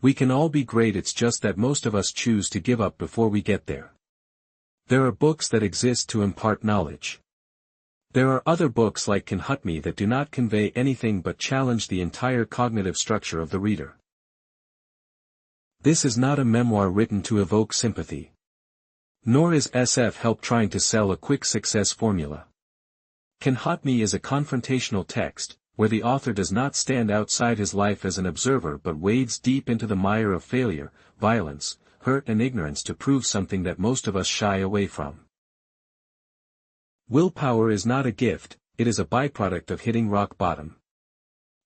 We can all be great, it's just that most of us choose to give up before we get there. There are books that exist to impart knowledge. There are other books like Can Hut Me that do not convey anything but challenge the entire cognitive structure of the reader. This is not a memoir written to evoke sympathy. Nor is SF help trying to sell a quick success formula. Can Hut Me is a confrontational text, where the author does not stand outside his life as an observer but wades deep into the mire of failure, violence, hurt and ignorance to prove something that most of us shy away from. Willpower is not a gift, it is a byproduct of hitting rock bottom.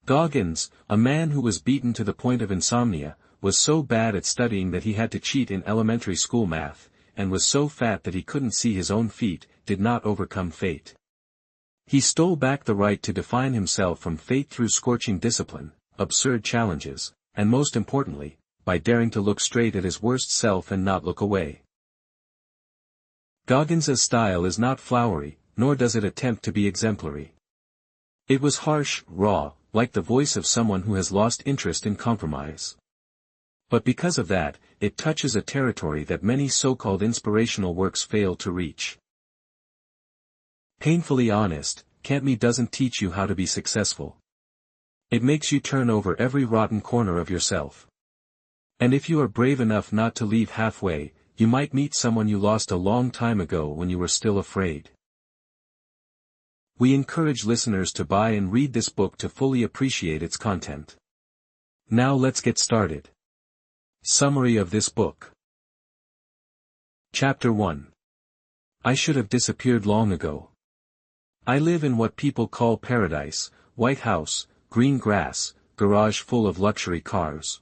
Goggins, a man who was beaten to the point of insomnia, was so bad at studying that he had to cheat in elementary school math, and was so fat that he couldn't see his own feet, did not overcome fate. He stole back the right to define himself from fate through scorching discipline, absurd challenges, and most importantly, by daring to look straight at his worst self and not look away. Goggins's style is not flowery, nor does it attempt to be exemplary. It was harsh, raw, like the voice of someone who has lost interest in compromise. But because of that, it touches a territory that many so-called inspirational works fail to reach. Painfully honest, Can't Me doesn't teach you how to be successful. It makes you turn over every rotten corner of yourself. And if you are brave enough not to leave halfway, you might meet someone you lost a long time ago when you were still afraid. We encourage listeners to buy and read this book to fully appreciate its content. Now let's get started. Summary of this book. Chapter 1. I should have disappeared long ago. I live in what people call paradise, White House, green grass, garage full of luxury cars.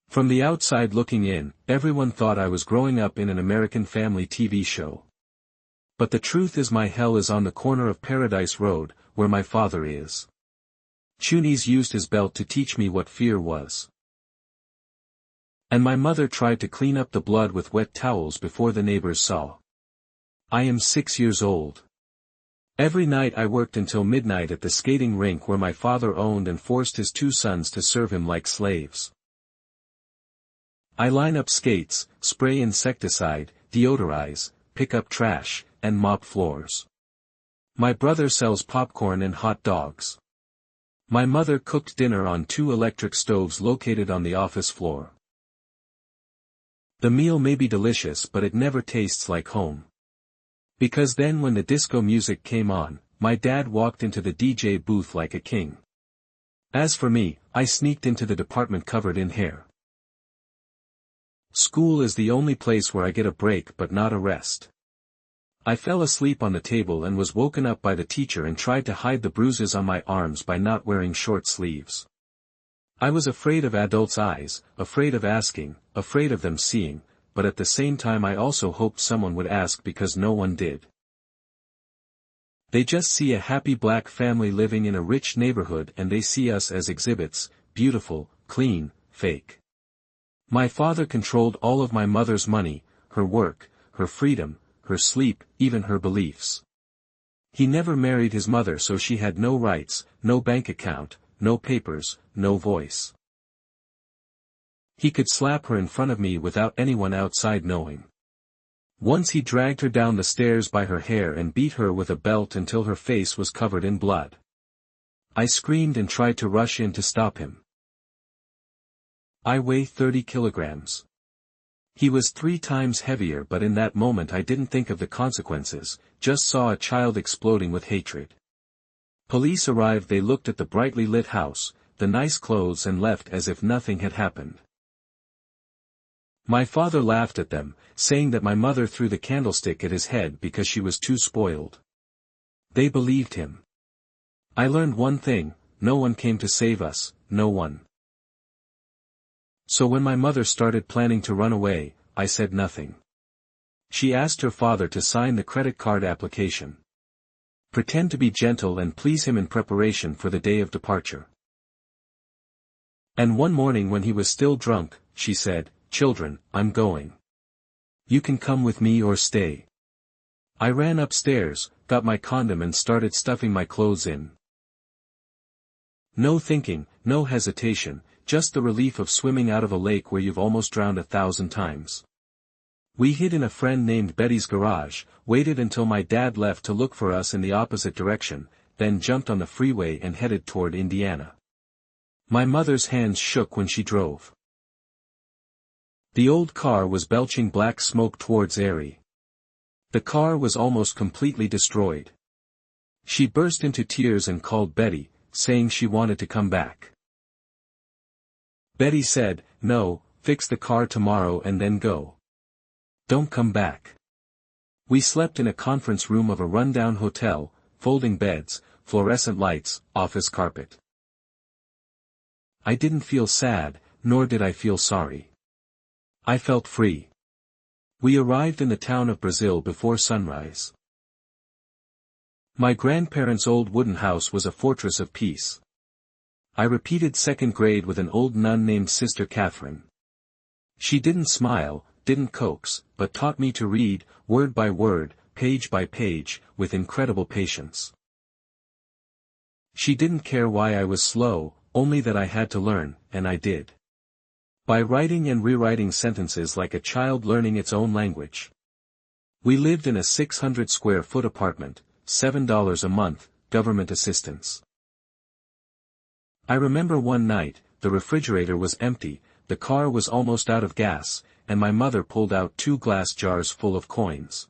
From the outside looking in, everyone thought I was growing up in an American family TV show. But the truth is my hell is on the corner of Paradise Road, where my father is. Chunies used his belt to teach me what fear was. And my mother tried to clean up the blood with wet towels before the neighbors saw. I am 6 years old. Every night I worked until midnight at the skating rink where my father owned and forced his 2 sons to serve him like slaves. I line up skates, spray insecticide, deodorize, pick up trash, and mop floors. My brother sells popcorn and hot dogs. My mother cooked dinner on 2 electric stoves located on the office floor. The meal may be delicious, but it never tastes like home. Because then when the disco music came on, my dad walked into the DJ booth like a king. As for me, I sneaked into the department covered in hair. School is the only place where I get a break but not a rest. I fell asleep on the table and was woken up by the teacher and tried to hide the bruises on my arms by not wearing short sleeves. I was afraid of adults' eyes, afraid of asking, afraid of them seeing, but at the same time I also hoped someone would ask because no one did. They just see a happy black family living in a rich neighborhood and they see us as exhibits, beautiful, clean, fake. My father controlled all of my mother's money, her work, her freedom, her sleep, even her beliefs. He never married his mother, so she had no rights, no bank account, no papers, no voice. He could slap her in front of me without anyone outside knowing. Once he dragged her down the stairs by her hair and beat her with a belt until her face was covered in blood. I screamed and tried to rush in to stop him. I weigh 30 kilograms. He was 3 times heavier, but in that moment I didn't think of the consequences, just saw a child exploding with hatred. Police arrived, they looked at the brightly lit house, the nice clothes, and left as if nothing had happened. My father laughed at them, saying that my mother threw the candlestick at his head because she was too spoiled. They believed him. I learned one thing: no one came to save us, no one. So when my mother started planning to run away, I said nothing. She asked her father to sign the credit card application. Pretend to be gentle and please him in preparation for the day of departure. And one morning when he was still drunk, she said, "Children, I'm going. You can come with me or stay." I ran upstairs, got my condom and started stuffing my clothes in. No thinking, no hesitation, just the relief of swimming out of a lake where you've almost drowned 1,000 times. We hid in a friend named Betty's garage, waited until my dad left to look for us in the opposite direction, then jumped on the freeway and headed toward Indiana. My mother's hands shook when she drove. The old car was belching black smoke towards Erie. The car was almost completely destroyed. She burst into tears and called Betty, saying she wanted to come back. Betty said, "No, fix the car tomorrow and then go. Don't come back." We slept in a conference room of a rundown hotel, folding beds, fluorescent lights, office carpet. I didn't feel sad, nor did I feel sorry. I felt free. We arrived in the town of Brazil before sunrise. My grandparents' old wooden house was a fortress of peace. I repeated second grade with an old nun named Sister Catherine. She didn't smile, didn't coax, but taught me to read, word by word, page by page, with incredible patience. She didn't care why I was slow, only that I had to learn, and I did. By writing and rewriting sentences like a child learning its own language. We lived in a 600-square-foot apartment, $7 a month, government assistance. I remember one night, the refrigerator was empty, the car was almost out of gas, and my mother pulled out 2 glass jars full of coins.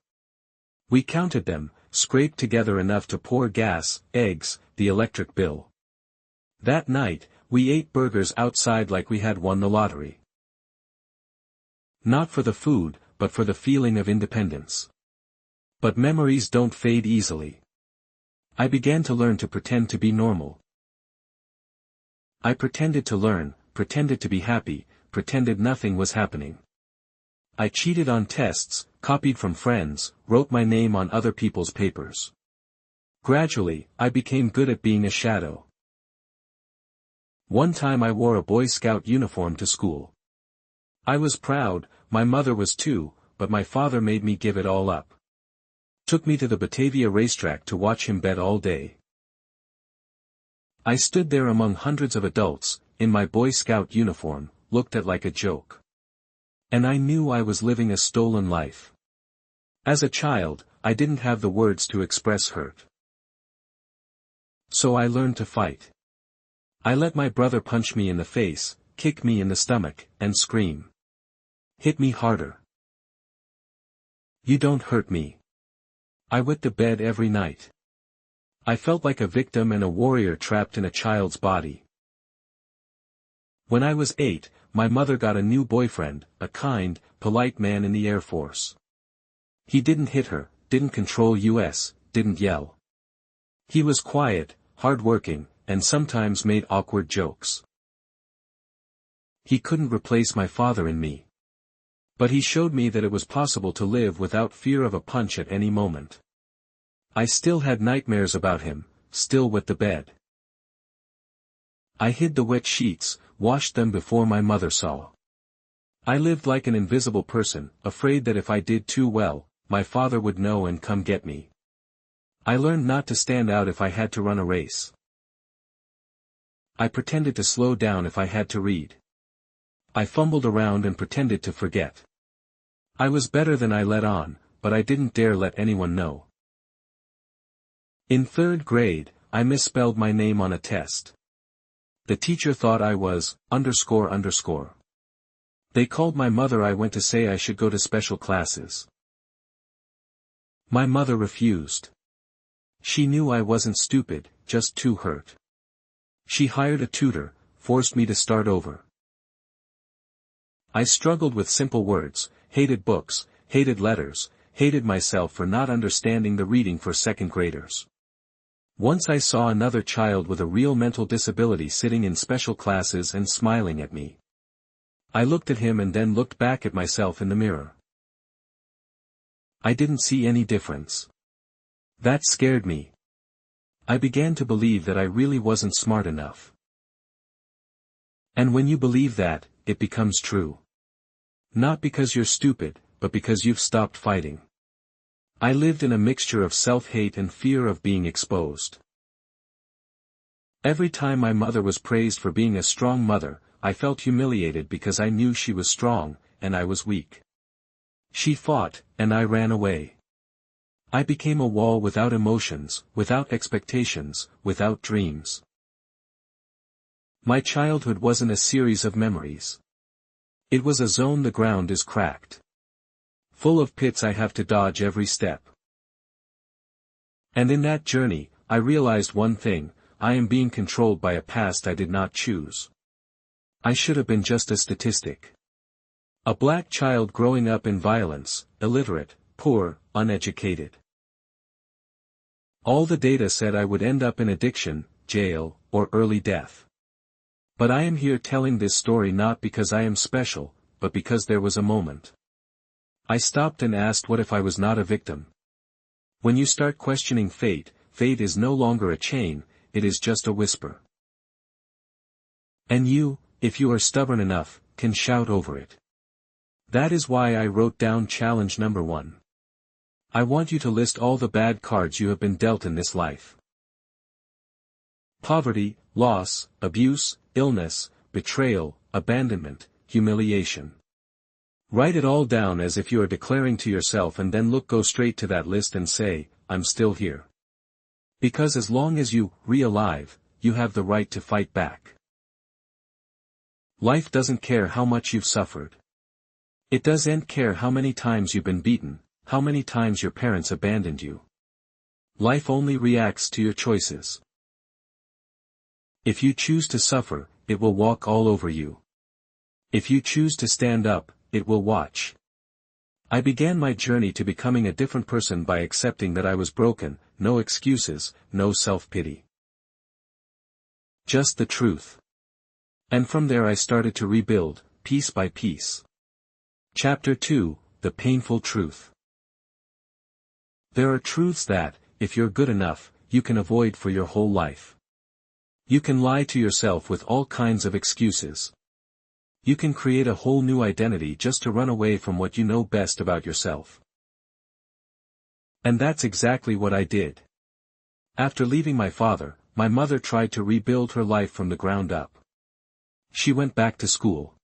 We counted them, scraped together enough to pour gas, eggs, the electric bill. That night, we ate burgers outside like we had won the lottery. Not for the food, but for the feeling of independence. But memories don't fade easily. I began to learn to pretend to be normal. I pretended to learn, pretended to be happy, pretended nothing was happening. I cheated on tests, copied from friends, wrote my name on other people's papers. Gradually, I became good at being a shadow. One time I wore a Boy Scout uniform to school. I was proud, my mother was too, but my father made me give it all up. Took me to the Batavia racetrack to watch him bet all day. I stood there among hundreds of adults, in my Boy Scout uniform, looked at like a joke. And I knew I was living a stolen life. As a child, I didn't have the words to express hurt. So I learned to fight. I let my brother punch me in the face, kick me in the stomach, and scream. Hit me harder. You don't hurt me. I wet the bed every night. I felt like a victim and a warrior trapped in a child's body. When I was 8, my mother got a new boyfriend, a kind, polite man in the Air Force. He didn't hit her, didn't control us, didn't yell. He was quiet, hard-working, and sometimes made awkward jokes. He couldn't replace my father in me. But he showed me that it was possible to live without fear of a punch at any moment. I still had nightmares about him, still wet the bed. I hid the wet sheets, washed them before my mother saw. I lived like an invisible person, afraid that if I did too well, my father would know and come get me. I learned not to stand out if I had to run a race. I pretended to slow down if I had to read. I fumbled around and pretended to forget. I was better than I let on, but I didn't dare let anyone know. In 3rd grade, I misspelled my name on a test. The teacher thought I was, __. They called my mother. I went to say I should go to special classes. My mother refused. She knew I wasn't stupid, just too hurt. She hired a tutor, forced me to start over. I struggled with simple words, hated books, hated letters, hated myself for not understanding the reading for 2nd graders. Once I saw another child with a real mental disability sitting in special classes and smiling at me. I looked at him and then looked back at myself in the mirror. I didn't see any difference. That scared me. I began to believe that I really wasn't smart enough. And when you believe that, it becomes true. Not because you're stupid, but because you've stopped fighting. I lived in a mixture of self-hate and fear of being exposed. Every time my mother was praised for being a strong mother, I felt humiliated because I knew she was strong, and I was weak. She fought, and I ran away. I became a wall without emotions, without expectations, without dreams. My childhood wasn't a series of memories. It was a zone the ground is cracked. Full of pits I have to dodge every step. And in that journey, I realized one thing: I am being controlled by a past I did not choose. I should have been just a statistic. A black child growing up in violence, illiterate, poor, uneducated. All the data said I would end up in addiction, jail, or early death. But I am here telling this story not because I am special, but because there was a moment. I stopped and asked, what if I was not a victim? When you start questioning fate, fate is no longer a chain, it is just a whisper. And you, if you are stubborn enough, can shout over it. That is why I wrote down challenge number 1. I want you to list all the bad cards you have been dealt in this life. Poverty, loss, abuse, illness, betrayal, abandonment, humiliation. Write it all down as if you are declaring to yourself, and then go straight to that list and say, I'm still here. Because as long as you are alive, you have the right to fight back. Life doesn't care how much you've suffered. It doesn't care how many times you've been beaten, how many times your parents abandoned you. Life only reacts to your choices. If you choose to suffer, it will walk all over you. If you choose to stand up, it will watch. I began my journey to becoming a different person by accepting that I was broken, no excuses, no self-pity. Just the truth. And from there I started to rebuild, piece by piece. Chapter 2, The Painful Truth. There are truths that, if you're good enough, you can avoid for your whole life. You can lie to yourself with all kinds of excuses. You can create a whole new identity just to run away from what you know best about yourself. And that's exactly what I did. After leaving my father, my mother tried to rebuild her life from the ground up. She went back to school.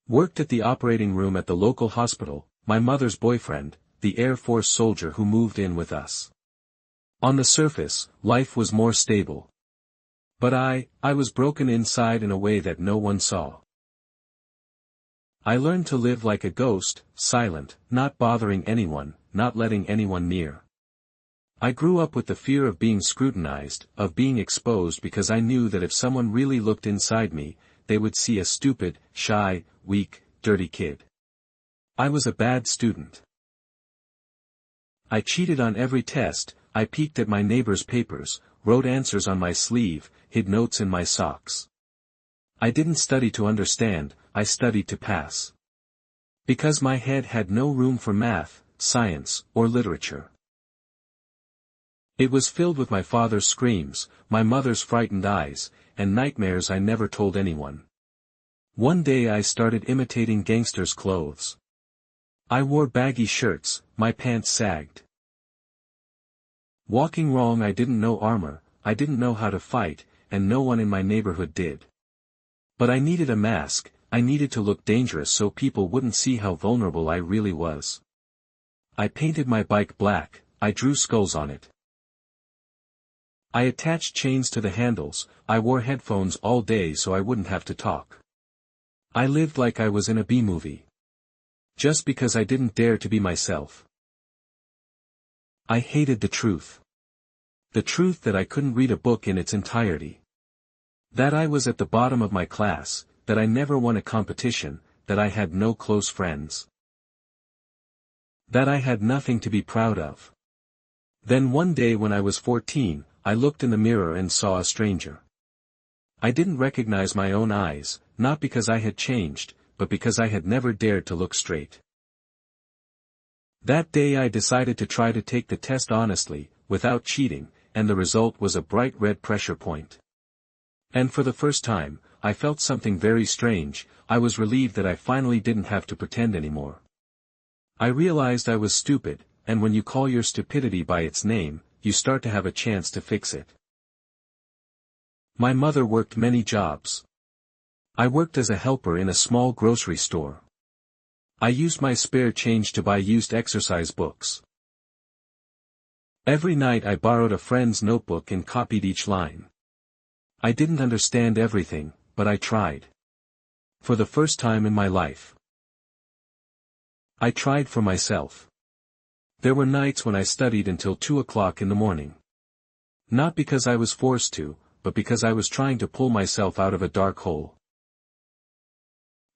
Worked at the operating room at the local hospital, my mother's boyfriend, the Air Force soldier who moved in with us. On the surface, life was more stable. But I was broken inside in a way that no one saw. I learned to live like a ghost, silent, not bothering anyone, not letting anyone near. I grew up with the fear of being scrutinized, of being exposed, because I knew that if someone really looked inside me, they would see a stupid, shy, weak, dirty kid. I was a bad student. I cheated on every test, I peeked at my neighbor's papers, wrote answers on my sleeve, hid notes in my socks. I didn't study to understand, I studied to pass. Because my head had no room for math, science, or literature. It was filled with my father's screams, my mother's frightened eyes, and nightmares I never told anyone. One day I started imitating gangsters' clothes. I wore baggy shirts, my pants sagged. Walking wrong, I didn't know armor, I didn't know how to fight, and no one in my neighborhood did. But I needed a mask, I needed to look dangerous so people wouldn't see how vulnerable I really was. I painted my bike black, I drew skulls on it. I attached chains to the handles, I wore headphones all day so I wouldn't have to talk. I lived like I was in a B-movie. Just because I didn't dare to be myself. I hated the truth. The truth that I couldn't read a book in its entirety. That I was at the bottom of my class, that I never won a competition, that I had no close friends. That I had nothing to be proud of. Then one day when I was 14, I looked in the mirror and saw a stranger. I didn't recognize my own eyes, not because I had changed, but because I had never dared to look straight. That day I decided to try to take the test honestly, without cheating, and the result was a bright red pressure point. And for the first time, I felt something very strange, I was relieved that I finally didn't have to pretend anymore. I realized I was stupid, and when you call your stupidity by its name, you start to have a chance to fix it. My mother worked many jobs. I worked as a helper in a small grocery store. I used my spare change to buy used exercise books. Every night I borrowed a friend's notebook and copied each line. I didn't understand everything, but I tried. For the first time in my life, I tried for myself. There were nights when I studied until 2 o'clock in the morning. Not because I was forced to, but because I was trying to pull myself out of a dark hole.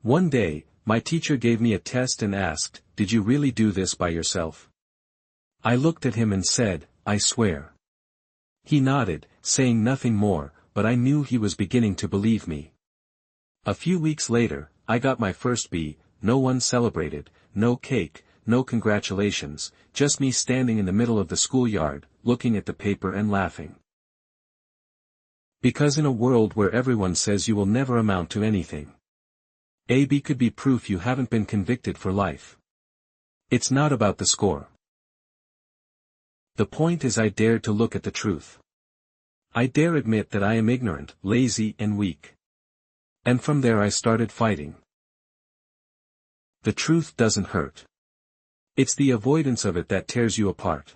One day, my teacher gave me a test and asked, "Did you really do this by yourself?" I looked at him and said, "I swear." He nodded, saying nothing more, but I knew he was beginning to believe me. A few weeks later, I got my first B. No one celebrated, no cake, no congratulations, just me standing in the middle of the schoolyard, looking at the paper and laughing. Because in a world where everyone says you will never amount to anything, a B could be proof you haven't been convicted for life. It's not about the score. The point is I dared to look at the truth. I dare admit that I am ignorant, lazy and weak. And from there I started fighting. The truth doesn't hurt. It's the avoidance of it that tears you apart.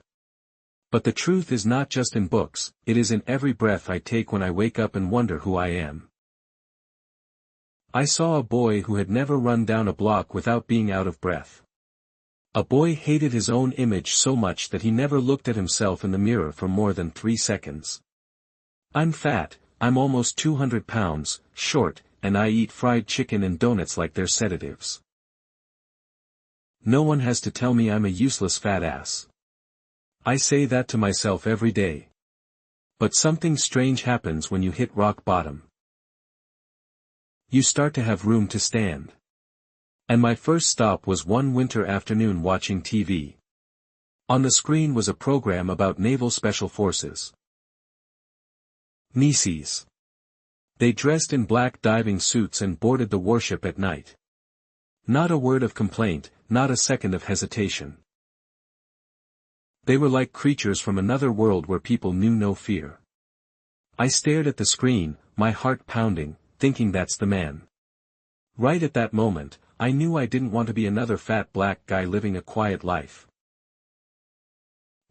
But the truth is not just in books, it is in every breath I take when I wake up and wonder who I am. I saw a boy who had never run down a block without being out of breath. A boy hated his own image so much that he never looked at himself in the mirror for more than 3 seconds. "I'm fat, I'm almost 200 pounds, short, and I eat fried chicken and donuts like they're sedatives. No one has to tell me I'm a useless fat ass." I say that to myself every day. But something strange happens when you hit rock bottom. You start to have room to stand. And my first stop was one winter afternoon watching TV. On the screen was a program about Naval Special Forces. Nieces. They dressed in black diving suits and boarded the warship at night. Not a word of complaint, not a second of hesitation. They were like creatures from another world where people knew no fear. I stared at the screen, my heart pounding, thinking that's the man. Right at that moment, I knew I didn't want to be another fat black guy living a quiet life.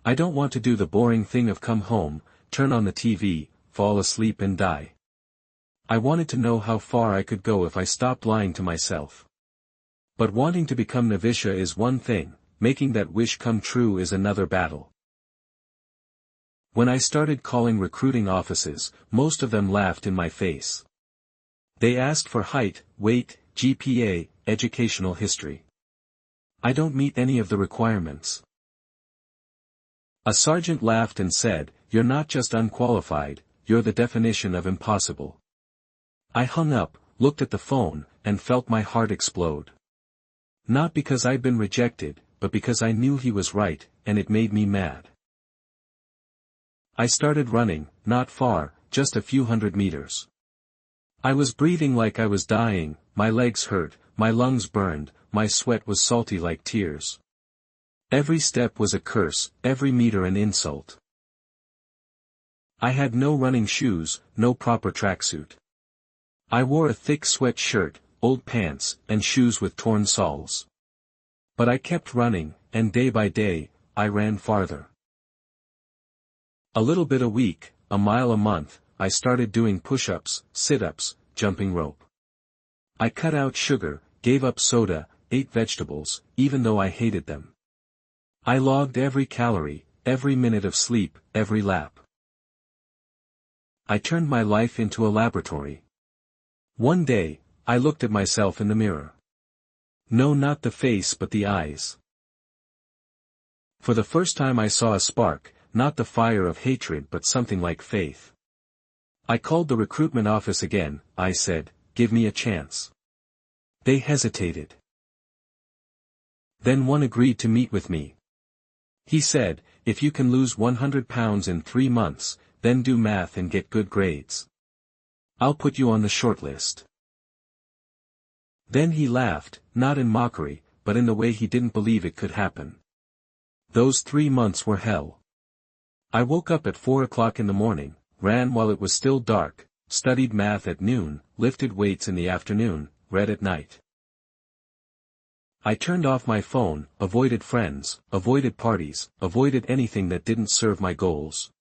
I don't want to do the boring thing of come home, turn on the TV, fall asleep and die. I wanted to know how far I could go if I stopped lying to myself. But wanting to become Navisha is one thing, making that wish come true is another battle. When I started calling recruiting offices, most of them laughed in my face. They asked for height, weight, GPA, educational history. I don't meet any of the requirements. A sergeant laughed and said, "You're not just unqualified, you're the definition of impossible." I hung up, looked at the phone, and felt my heart explode. Not because I'd been rejected, but because I knew he was right, and it made me mad. I started running, not far, just a few hundred meters. I was breathing like I was dying, my legs hurt, my lungs burned, my sweat was salty like tears. Every step was a curse, every meter an insult. I had no running shoes, no proper tracksuit. I wore a thick sweat shirt, old pants, and shoes with torn soles. But I kept running, and day by day, I ran farther. A little bit a week, a mile a month, I started doing push-ups, sit-ups, jumping rope. I cut out sugar, gave up soda, ate vegetables, even though I hated them. I logged every calorie, every minute of sleep, every lap. I turned my life into a laboratory. One day, I looked at myself in the mirror. No, not the face but the eyes. For the first time I saw a spark, not the fire of hatred but something like faith. I called the recruitment office again, I said, "Give me a chance." They hesitated. Then one agreed to meet with me. He said, "If you can lose 100 pounds in 3 months, then do math and get good grades. I'll put you on the short list." Then he laughed, not in mockery, but in the way he didn't believe it could happen. Those 3 months were hell. I woke up at 4 o'clock in the morning, ran while it was still dark, studied math at noon, lifted weights in the afternoon, read at night. I turned off my phone, avoided friends, avoided parties, avoided anything that didn't serve my goals.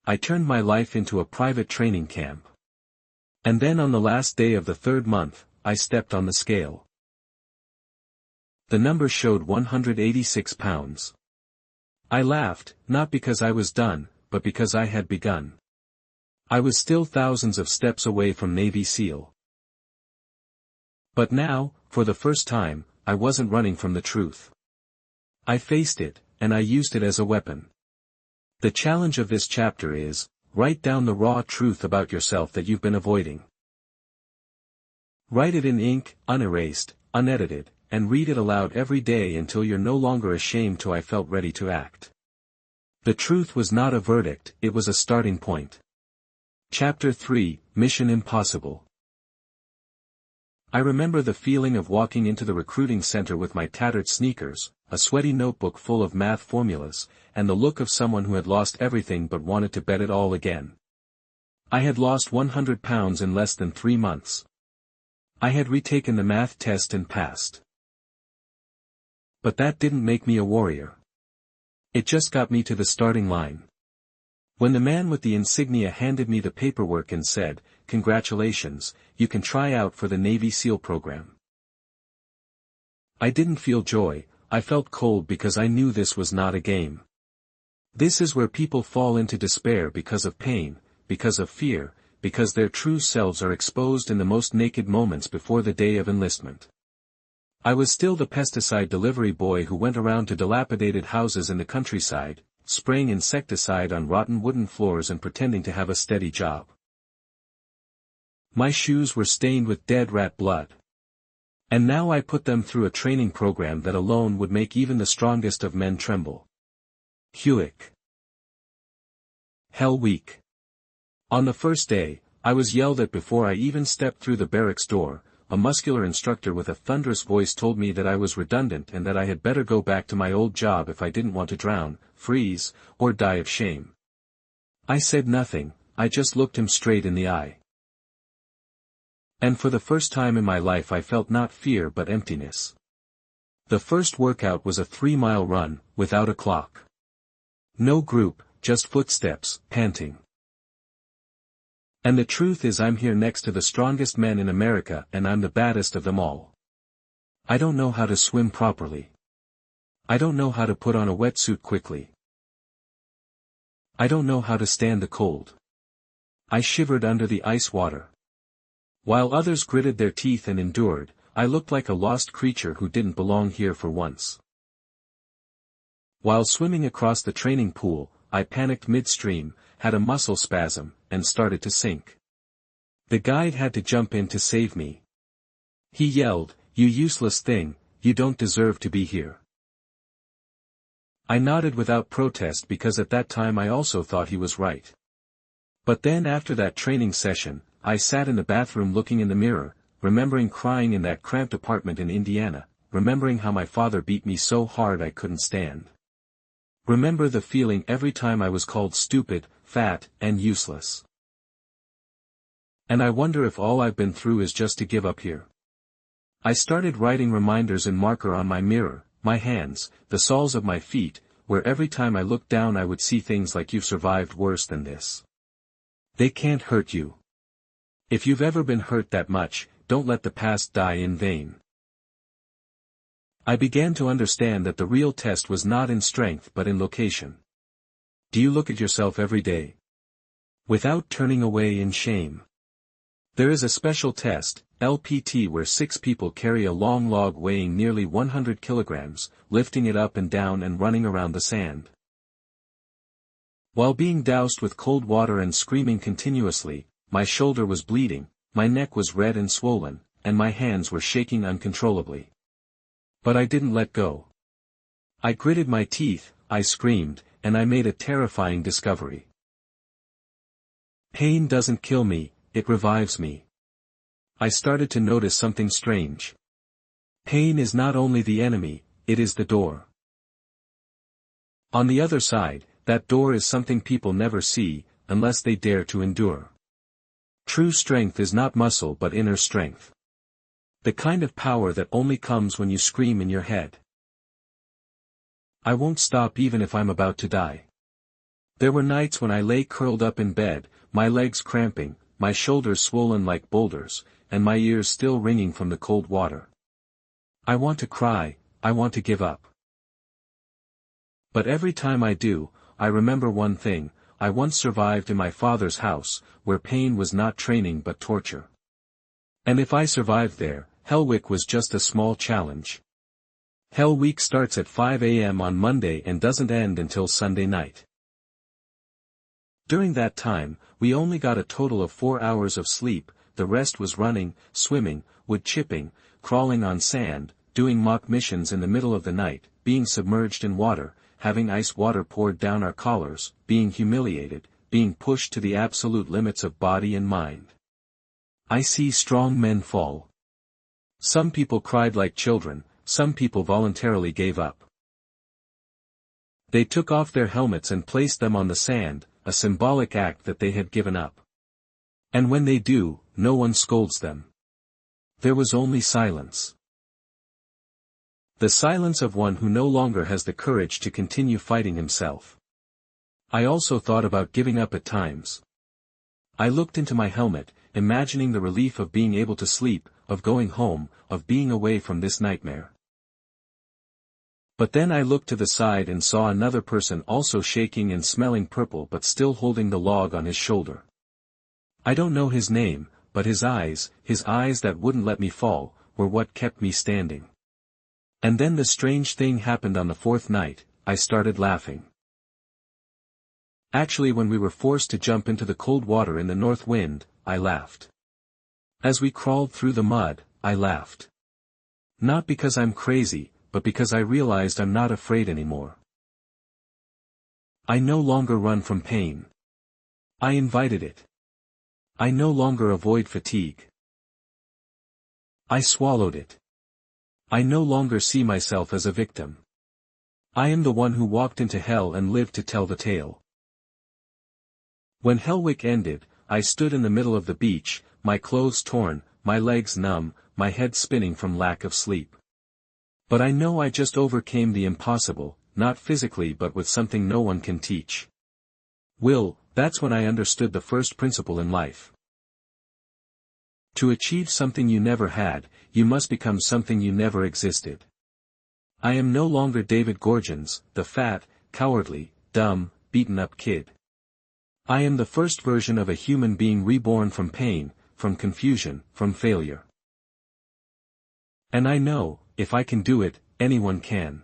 I turned my life into a private training camp. And then on the last day of the third month, I stepped on the scale. The number showed 186 pounds. I laughed, not because I was done, but because I had begun. I was still thousands of steps away from Navy SEAL. But now, for the first time, I wasn't running from the truth. I faced it, and I used it as a weapon. The challenge of this chapter is, write down the raw truth about yourself that you've been avoiding. Write it in ink, unerased, unedited, and read it aloud every day until you're no longer ashamed till I felt ready to act. The truth was not a verdict, it was a starting point. Chapter 3, Mission Impossible. I remember the feeling of walking into the recruiting center with my tattered sneakers, a sweaty notebook full of math formulas, and the look of someone who had lost everything but wanted to bet it all again. I had lost 100 pounds in less than 3 months. I had retaken the math test and passed. But that didn't make me a warrior. It just got me to the starting line. When the man with the insignia handed me the paperwork and said, "Congratulations, you can try out for the Navy SEAL program." I didn't feel joy, I felt cold because I knew this was not a game. This is where people fall into despair because of pain, because of fear, because their true selves are exposed in the most naked moments before the day of enlistment. I was still the pesticide delivery boy who went around to dilapidated houses in the countryside, spraying insecticide on rotten wooden floors and pretending to have a steady job. My shoes were stained with dead rat blood. And now I put them through a training program that alone would make even the strongest of men tremble. Hewick. Hell Week. On the first day, I was yelled at before I even stepped through the barracks door. A muscular instructor with a thunderous voice told me that I was redundant and that I had better go back to my old job if I didn't want to drown, freeze, or die of shame. I said nothing, I just looked him straight in the eye. And for the first time in my life I felt not fear but emptiness. The first workout was a 3-mile run, without a clock. No group, just footsteps, panting. And the truth is I'm here next to the strongest men in America and I'm the baddest of them all. I don't know how to swim properly. I don't know how to put on a wetsuit quickly. I don't know how to stand the cold. I shivered under the ice water. While others gritted their teeth and endured, I looked like a lost creature who didn't belong here for once. While swimming across the training pool, I panicked midstream, had a muscle spasm, and started to sink. The guide had to jump in to save me. He yelled, "You useless thing, you don't deserve to be here." I nodded without protest because at that time I also thought he was right. But then after that training session, I sat in the bathroom looking in the mirror, remembering crying in that cramped apartment in Indiana, remembering how my father beat me so hard I couldn't stand. Remember the feeling every time I was called stupid, fat, and useless. And I wonder if all I've been through is just to give up here. I started writing reminders in marker on my mirror, my hands, the soles of my feet, where every time I looked down I would see things like "You've survived worse than this. They can't hurt you. If you've ever been hurt that much, don't let the past die in vain." I began to understand that the real test was not in strength but in location. Do you look at yourself every day? Without turning away in shame. There is a special test, LPT, where 6 people carry a long log weighing nearly 100 kilograms, lifting it up and down and running around the sand. While being doused with cold water and screaming continuously, my shoulder was bleeding, my neck was red and swollen, and my hands were shaking uncontrollably. But I didn't let go. I gritted my teeth, I screamed, and I made a terrifying discovery. Pain doesn't kill me, it revives me. I started to notice something strange. Pain is not only the enemy, it is the door. On the other side, that door is something people never see, unless they dare to endure. True strength is not muscle but inner strength. The kind of power that only comes when you scream in your head. I won't stop even if I'm about to die. There were nights when I lay curled up in bed, my legs cramping, my shoulders swollen like boulders, and my ears still ringing from the cold water. I want to cry, I want to give up. But every time I do, I remember one thing: I once survived in my father's house, where pain was not training but torture. And if I survived there, Hell Week was just a small challenge. Hell Week starts at 5 a.m. on Monday and doesn't end until Sunday night. During that time, we only got a total of 4 hours of sleep, the rest was running, swimming, wood chipping, crawling on sand, doing mock missions in the middle of the night, being submerged in water, having ice water poured down our collars, being humiliated, being pushed to the absolute limits of body and mind. I see strong men fall. Some people cried like children, some people voluntarily gave up. They took off their helmets and placed them on the sand, a symbolic act that they had given up. And when they do, no one scolds them. There was only silence. The silence of one who no longer has the courage to continue fighting himself. I also thought about giving up at times. I looked into my helmet, imagining the relief of being able to sleep, of going home, of being away from this nightmare. But then I looked to the side and saw another person also shaking and smelling purple but still holding the log on his shoulder. I don't know his name, but his eyes that wouldn't let me fall, were what kept me standing. And then the strange thing happened on the fourth night: I started laughing. Actually, when we were forced to jump into the cold water in the north wind, I laughed. As we crawled through the mud, I laughed. Not because I'm crazy, but because I realized I'm not afraid anymore. I no longer run from pain. I invited it. I no longer avoid fatigue. I swallowed it. I no longer see myself as a victim. I am the one who walked into hell and lived to tell the tale. When Hell Week ended, I stood in the middle of the beach, my clothes torn, my legs numb, my head spinning from lack of sleep. But I know I just overcame the impossible, not physically but with something no one can teach. Will. That's when I understood the first principle in life. To achieve something you never had, you must become something you never existed. I am no longer David Goggins, the fat, cowardly, dumb, beaten-up kid. I am the first version of a human being reborn from pain, from confusion, from failure. And I know, if I can do it, anyone can.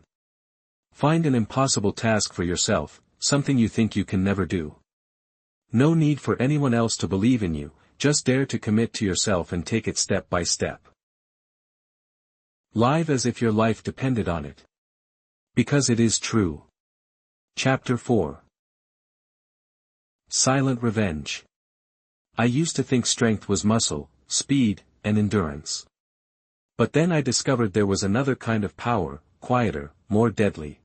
Find an impossible task for yourself, something you think you can never do. No need for anyone else to believe in you, just dare to commit to yourself and take it step by step. Live as if your life depended on it. Because it is true. Chapter 4. Silent Revenge. I used to think strength was muscle, speed, and endurance. But then I discovered there was another kind of power, quieter, more deadly.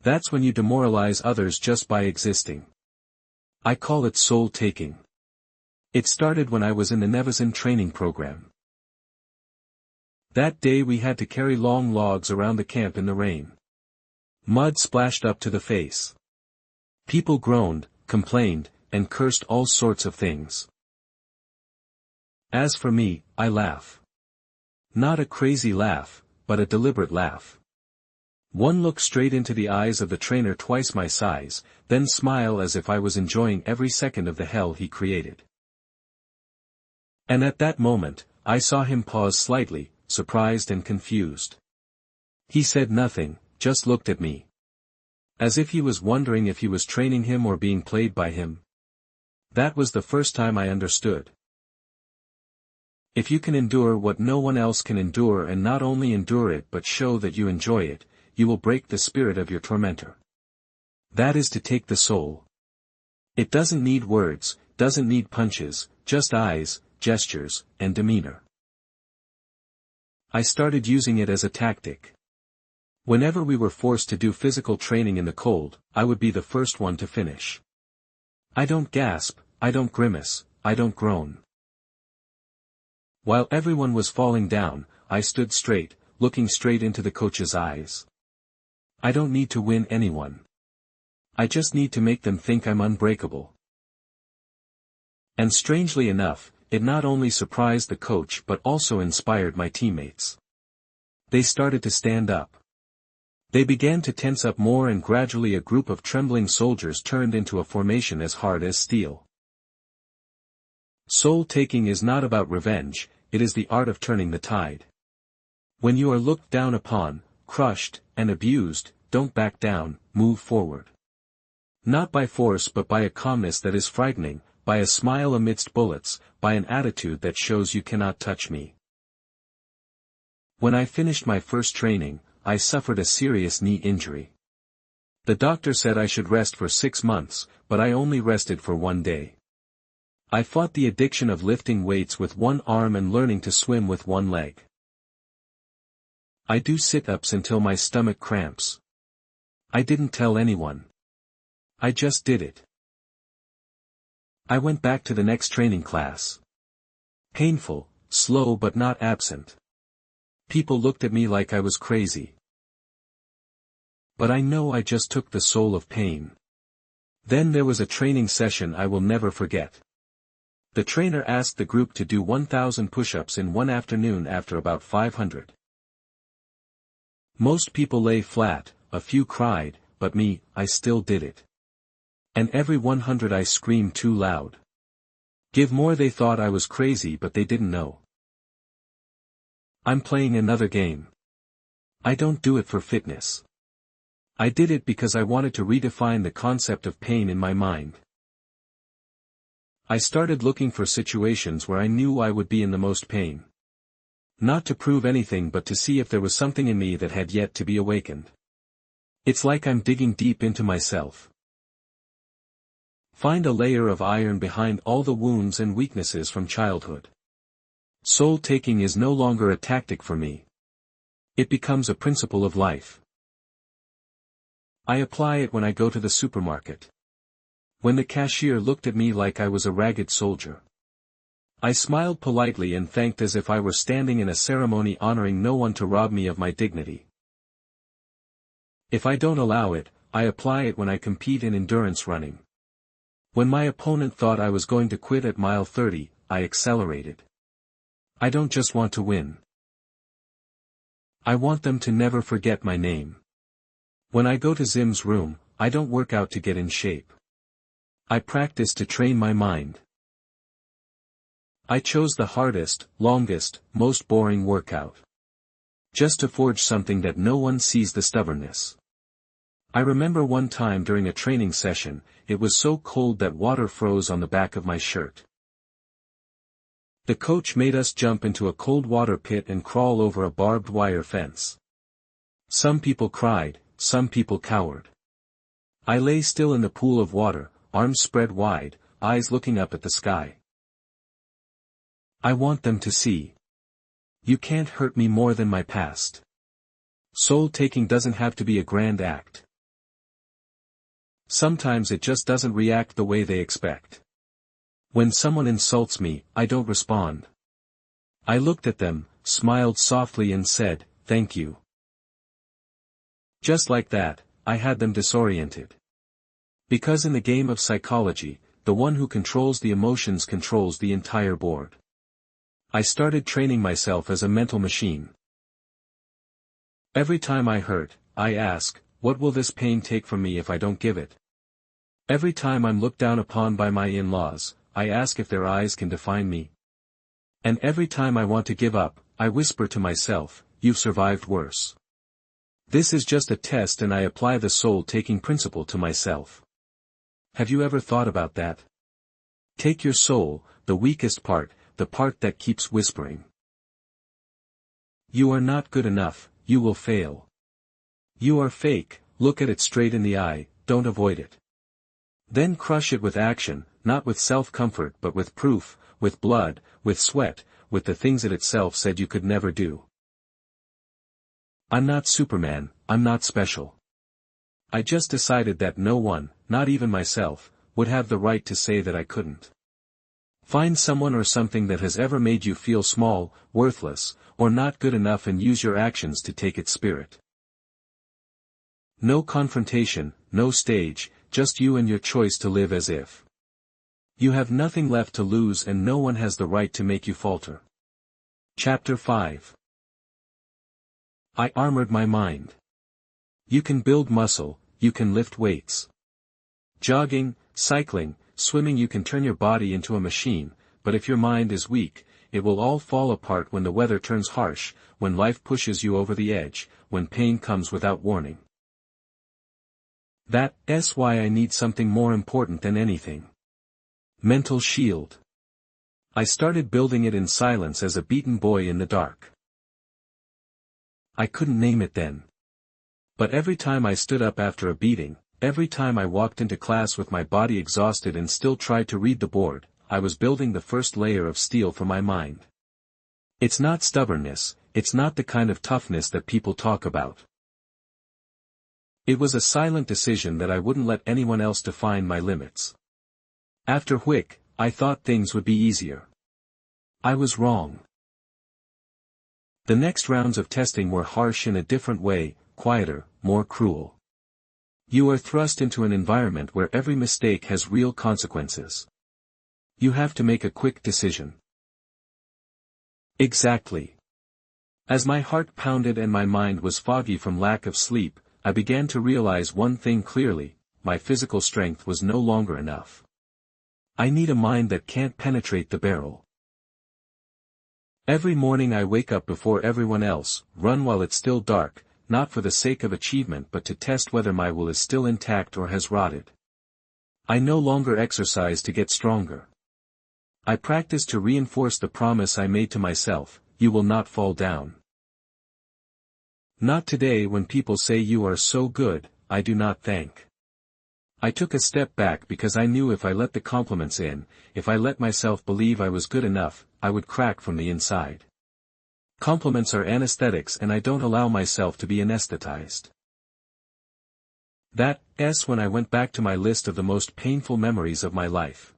That's when you demoralize others just by existing. I call it soul-taking. It started when I was in the Nevasin training program. That day we had to carry long logs around the camp in the rain. Mud splashed up to the face. People groaned, complained, and cursed all sorts of things. As for me, I laugh. Not a crazy laugh, but a deliberate laugh. One look straight into the eyes of the trainer twice my size, then smile as if I was enjoying every second of the hell he created. And at that moment, I saw him pause slightly, surprised and confused. He said nothing, just looked at me. As if he was wondering if he was training him or being played by him. That was the first time I understood. If you can endure what no one else can endure and not only endure it but show that you enjoy it, you will break the spirit of your tormentor. That is to take the soul. It doesn't need words, doesn't need punches, just eyes, gestures, and demeanor. I started using it as a tactic. Whenever we were forced to do physical training in the cold, I would be the first one to finish. I don't gasp, I don't grimace, I don't groan. While everyone was falling down, I stood straight, looking straight into the coach's eyes. I don't need to win anyone. I just need to make them think I'm unbreakable. And strangely enough, it not only surprised the coach but also inspired my teammates. They started to stand up. They began to tense up more, and gradually a group of trembling soldiers turned into a formation as hard as steel. Soul-taking is not about revenge, it is the art of turning the tide. When you are looked down upon, crushed, and abused, don't back down, move forward. Not by force but by a calmness that is frightening, by a smile amidst bullets, by an attitude that shows you cannot touch me. When I finished my first training, I suffered a serious knee injury. The doctor said I should rest for 6 months, but I only rested for 1 day. I fought the addiction of lifting weights with one arm and learning to swim with one leg. I do sit-ups until my stomach cramps. I didn't tell anyone. I just did it. I went back to the next training class. Painful, slow but not absent. People looked at me like I was crazy. But I know I just took the soul of pain. Then there was a training session I will never forget. The trainer asked the group to do 1,000 push-ups in one afternoon after about 500. Most people lay flat, a few cried, but me, I still did it. And every 100 I screamed too loud. Give more. They thought I was crazy but they didn't know. I'm playing another game. I don't do it for fitness. I did it because I wanted to redefine the concept of pain in my mind. I started looking for situations where I knew I would be in the most pain. Not to prove anything but to see if there was something in me that had yet to be awakened. It's like I'm digging deep into myself. Find a layer of iron behind all the wounds and weaknesses from childhood. Soul-taking is no longer a tactic for me. It becomes a principle of life. I apply it when I go to the supermarket. When the cashier looked at me like I was a ragged soldier, I smiled politely and thanked as if I were standing in a ceremony honoring no one to rob me of my dignity. If I don't allow it, I apply it when I compete in endurance running. When my opponent thought I was going to quit at mile 30, I accelerated. I don't just want to win. I want them to never forget my name. When I go to Zim's room, I don't work out to get in shape. I practice to train my mind. I chose the hardest, longest, most boring workout. Just to forge something that no one sees: the stubbornness. I remember one time during a training session, it was so cold that water froze on the back of my shirt. The coach made us jump into a cold water pit and crawl over a barbed wire fence. Some people cried, some people cowered. I lay still in the pool of water, arms spread wide, eyes looking up at the sky. I want them to see. You can't hurt me more than my past. Soul-taking doesn't have to be a grand act. Sometimes it just doesn't react the way they expect. When someone insults me, I don't respond. I looked at them, smiled softly and said, "Thank you." Just like that, I had them disoriented. Because in the game of psychology, the one who controls the emotions controls the entire board. I started training myself as a mental machine. Every time I hurt, I ask, what will this pain take from me if I don't give it? Every time I'm looked down upon by my in-laws, I ask if their eyes can define me. And every time I want to give up, I whisper to myself, you've survived worse. This is just a test, and I apply the soul-taking principle to myself. Have you ever thought about that? Take your soul, the weakest part, the part that keeps whispering. You are not good enough, you will fail. You are fake, look at it straight in the eye, don't avoid it. Then crush it with action, not with self-comfort but with proof, with blood, with sweat, with the things it itself said you could never do. I'm not Superman, I'm not special. I just decided that no one, not even myself, would have the right to say that I couldn't. Find someone or something that has ever made you feel small, worthless, or not good enough and use your actions to take its spirit. No confrontation, no stage, just you and your choice to live as if. You have nothing left to lose and no one has the right to make you falter. Chapter 5. I armored my mind. You can build muscle, you can lift weights. Jogging, cycling, swimming, you can turn your body into a machine, but if your mind is weak, it will all fall apart when the weather turns harsh, when life pushes you over the edge, when pain comes without warning. That's why I need something more important than anything. Mental shield. I started building it in silence as a beaten boy in the dark. I couldn't name it then. But every time I stood up after a beating, every time I walked into class with my body exhausted and still tried to read the board, I was building the first layer of steel for my mind. It's not stubbornness, it's not the kind of toughness that people talk about. It was a silent decision that I wouldn't let anyone else define my limits. After WIC, I thought things would be easier. I was wrong. The next rounds of testing were harsh in a different way, quieter, more cruel. You are thrust into an environment where every mistake has real consequences. You have to make a quick decision. Exactly. As my heart pounded and my mind was foggy from lack of sleep, I began to realize one thing clearly: my physical strength was no longer enough. I need a mind that can't penetrate the barrel. Every morning I wake up before everyone else, run while it's still dark, not for the sake of achievement but to test whether my will is still intact or has rotted. I no longer exercise to get stronger. I practice to reinforce the promise I made to myself: you will not fall down. Not today. When people say you are so good, I do not thank. I took a step back because I knew if I let the compliments in, if I let myself believe I was good enough, I would crack from the inside. Compliments are anesthetics and I don't allow myself to be anesthetized. That's when I went back to my list of the most painful memories of my life.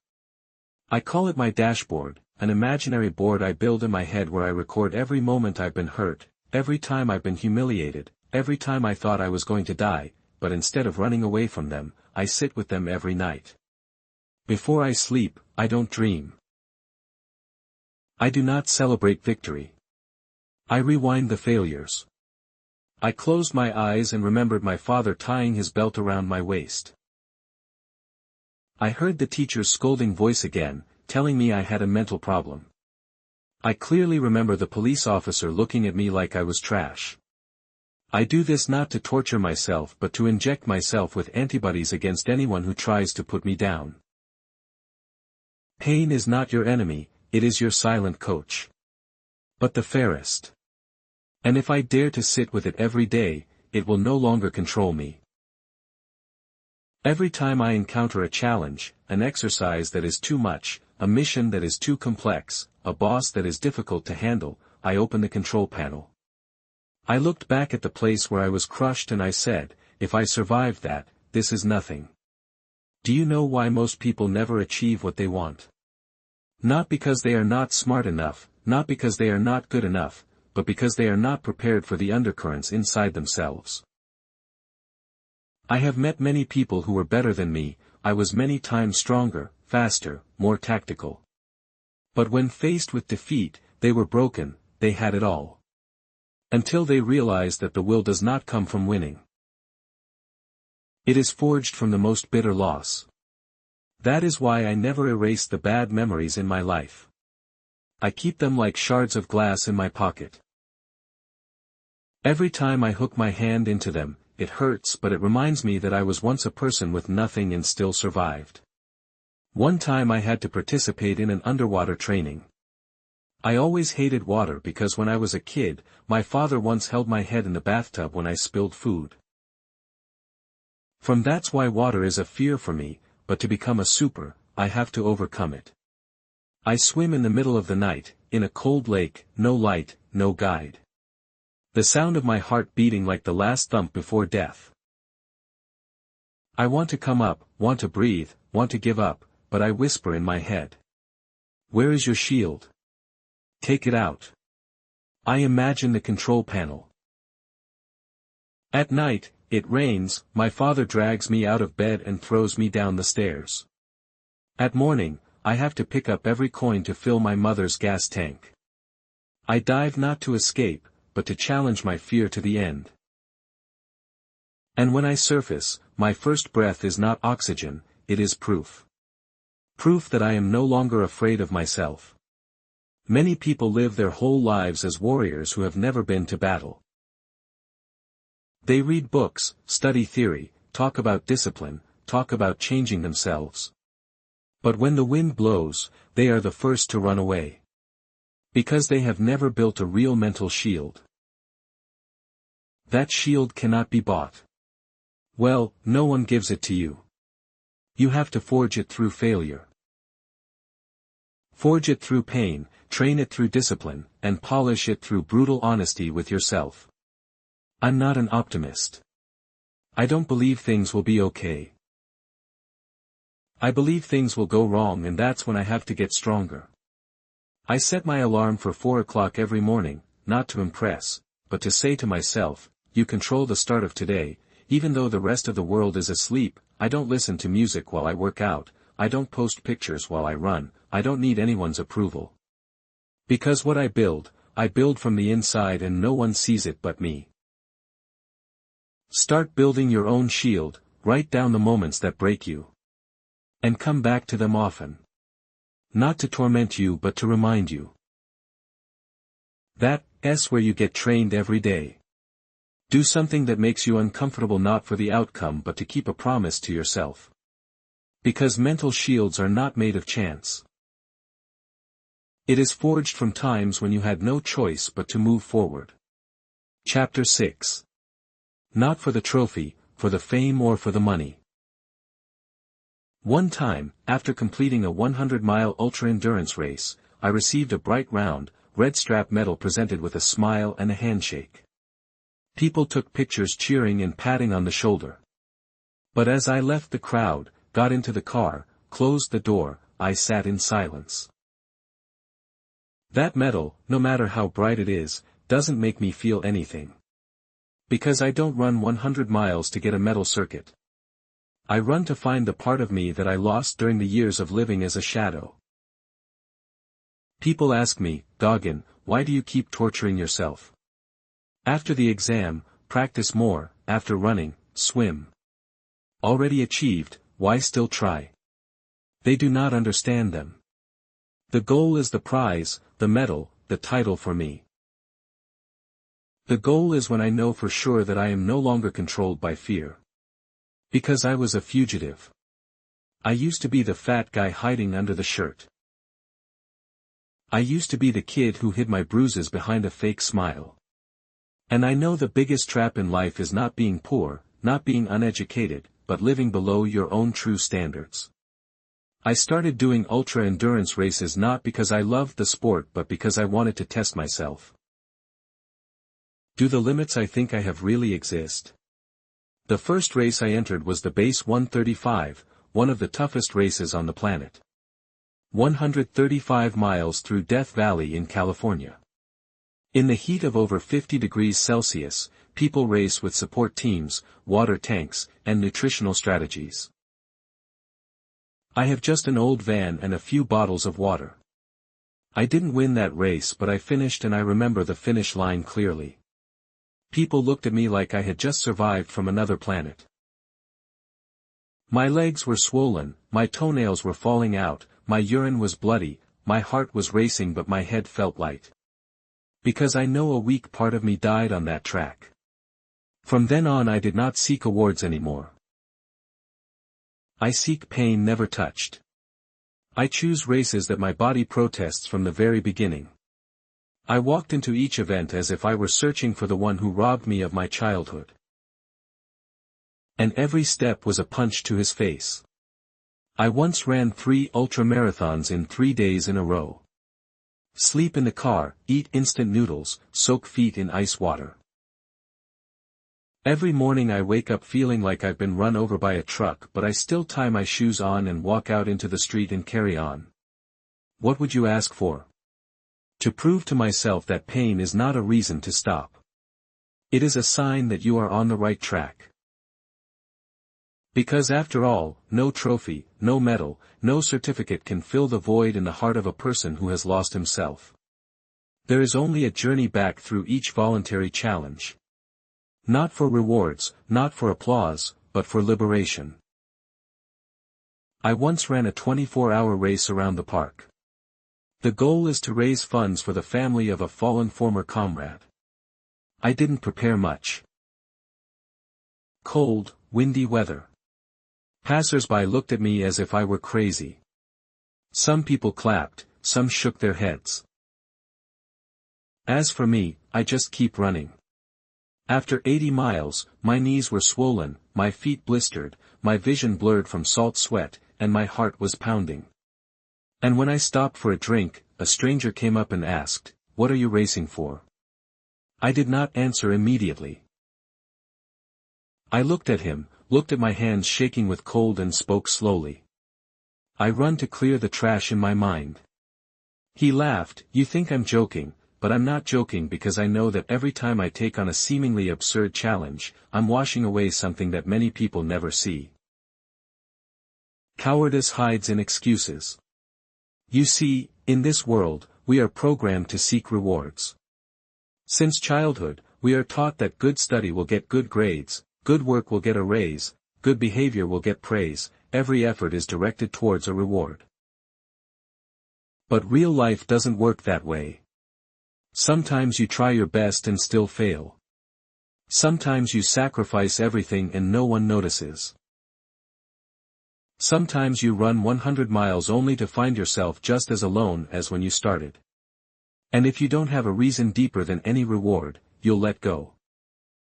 I call it my dashboard, an imaginary board I build in my head where I record every moment I've been hurt, every time I've been humiliated, every time I thought I was going to die, but instead of running away from them, I sit with them every night. Before I sleep, I don't dream. I do not celebrate victory. I rewind the failures. I closed my eyes and remembered my father tying his belt around my waist. I heard the teacher's scolding voice again, telling me I had a mental problem. I clearly remember the police officer looking at me like I was trash. I do this not to torture myself but to inject myself with antibodies against anyone who tries to put me down. Pain is not your enemy, it is your silent coach. But the fairest. And if I dare to sit with it every day, it will no longer control me. Every time I encounter a challenge, an exercise that is too much, a mission that is too complex, a boss that is difficult to handle, I open the control panel. I looked back at the place where I was crushed and I said, if I survived that, this is nothing. Do you know why most people never achieve what they want? Not because they are not smart enough, not because they are not good enough, but because they are not prepared for the undercurrents inside themselves. I have met many people who were better than me. I was many times stronger, faster, more tactical. But when faced with defeat, they were broken. They had it all. Until they realized that the will does not come from winning. It is forged from the most bitter loss. That is why I never erase the bad memories in my life. I keep them like shards of glass in my pocket. Every time I hook my hand into them, it hurts, but it reminds me that I was once a person with nothing and still survived. One time I had to participate in an underwater training. I always hated water because when I was a kid, my father once held my head in the bathtub when I spilled food. That's why water is a fear for me, but to become a super, I have to overcome it. I swim in the middle of the night, in a cold lake, no light, no guide. The sound of my heart beating like the last thump before death. I want to come up, want to breathe, want to give up, but I whisper in my head. Where is your shield? Take it out. I imagine the control panel. At night, it rains, my father drags me out of bed and throws me down the stairs. At morning, I have to pick up every coin to fill my mother's gas tank. I dive not to escape, but to challenge my fear to the end. And when I surface, my first breath is not oxygen, it is proof. Proof that I am no longer afraid of myself. Many people live their whole lives as warriors who have never been to battle. They read books, study theory, talk about discipline, talk about changing themselves. But when the wind blows, they are the first to run away. Because they have never built a real mental shield. That shield cannot be bought. Well, no one gives it to you. You have to forge it through failure. Forge it through pain, train it through discipline, and polish it through brutal honesty with yourself. I'm not an optimist. I don't believe things will be okay. I believe things will go wrong, and that's when I have to get stronger. I set my alarm for 4 o'clock every morning, not to impress, but to say to myself, you control the start of today. Even though the rest of the world is asleep, I don't listen to music while I work out, I don't post pictures while I run, I don't need anyone's approval. Because what I build from the inside and no one sees it but me. Start building your own shield, write down the moments that break you. And come back to them often. Not to torment you but to remind you. That's where you get trained every day. Do something that makes you uncomfortable, not for the outcome but to keep a promise to yourself. Because mental shields are not made of chance. It is forged from times when you had no choice but to move forward. Chapter 6. Not for the trophy, for the fame or for the money. One time, after completing a 100-mile ultra-endurance race, I received a bright round, red strap medal presented with a smile and a handshake. People took pictures cheering and patting on the shoulder. But as I left the crowd, got into the car, closed the door, I sat in silence. That medal, no matter how bright it is, doesn't make me feel anything. Because I don't run 100 miles to get a medal circuit. I run to find the part of me that I lost during the years of living as a shadow. People ask me, Goggin, why do you keep torturing yourself? After the exam, practice more, after running, swim. Already achieved, why still try? They do not understand them. The goal is the prize, the medal, the title for me. The goal is when I know for sure that I am no longer controlled by fear. Because I was a fugitive. I used to be the fat guy hiding under the shirt. I used to be the kid who hid my bruises behind a fake smile. And I know the biggest trap in life is not being poor, not being uneducated, but living below your own true standards. I started doing ultra-endurance races not because I loved the sport but because I wanted to test myself. Do the limits I think I have really exist? The first race I entered was the Base 135, one of the toughest races on the planet. 135 miles through Death Valley in California. In the heat of over 50 degrees Celsius, people race with support teams, water tanks, and nutritional strategies. I have just an old van and a few bottles of water. I didn't win that race but I finished and I remember the finish line clearly. People looked at me like I had just survived from another planet. My legs were swollen, my toenails were falling out, my urine was bloody, my heart was racing but my head felt light. Because I know a weak part of me died on that track. From then on I did not seek awards anymore. I seek pain never touched. I choose races that my body protests from the very beginning. I walked into each event as if I were searching for the one who robbed me of my childhood. And every step was a punch to his face. I once ran 3 ultra-marathons in 3 days in a row. Sleep in the car, eat instant noodles, soak feet in ice water. Every morning I wake up feeling like I've been run over by a truck but I still tie my shoes on and walk out into the street and carry on. What would you ask for? To prove to myself that pain is not a reason to stop. It is a sign that you are on the right track. Because after all, no trophy, no medal, no certificate can fill the void in the heart of a person who has lost himself. There is only a journey back through each voluntary challenge. Not for rewards, not for applause, but for liberation. I once ran a 24-hour race around the park. The goal is to raise funds for the family of a fallen former comrade. I didn't prepare much. Cold, windy weather. Passers-by looked at me as if I were crazy. Some people clapped, some shook their heads. As for me, I just keep running. After 80 miles, my knees were swollen, my feet blistered, my vision blurred from salt sweat, and my heart was pounding. And when I stopped for a drink, a stranger came up and asked, "What are you racing for?" I did not answer immediately. I looked at him, looked at my hands shaking with cold and spoke slowly. "I run to clear the trash in my mind." He laughed. "You think I'm joking, but I'm not joking because I know that every time I take on a seemingly absurd challenge, I'm washing away something that many people never see." Cowardice hides in excuses. You see, in this world, we are programmed to seek rewards. Since childhood, we are taught that good study will get good grades, good work will get a raise, good behavior will get praise, every effort is directed towards a reward. But real life doesn't work that way. Sometimes you try your best and still fail. Sometimes you sacrifice everything and no one notices. Sometimes you run 100 miles only to find yourself just as alone as when you started. And if you don't have a reason deeper than any reward, you'll let go.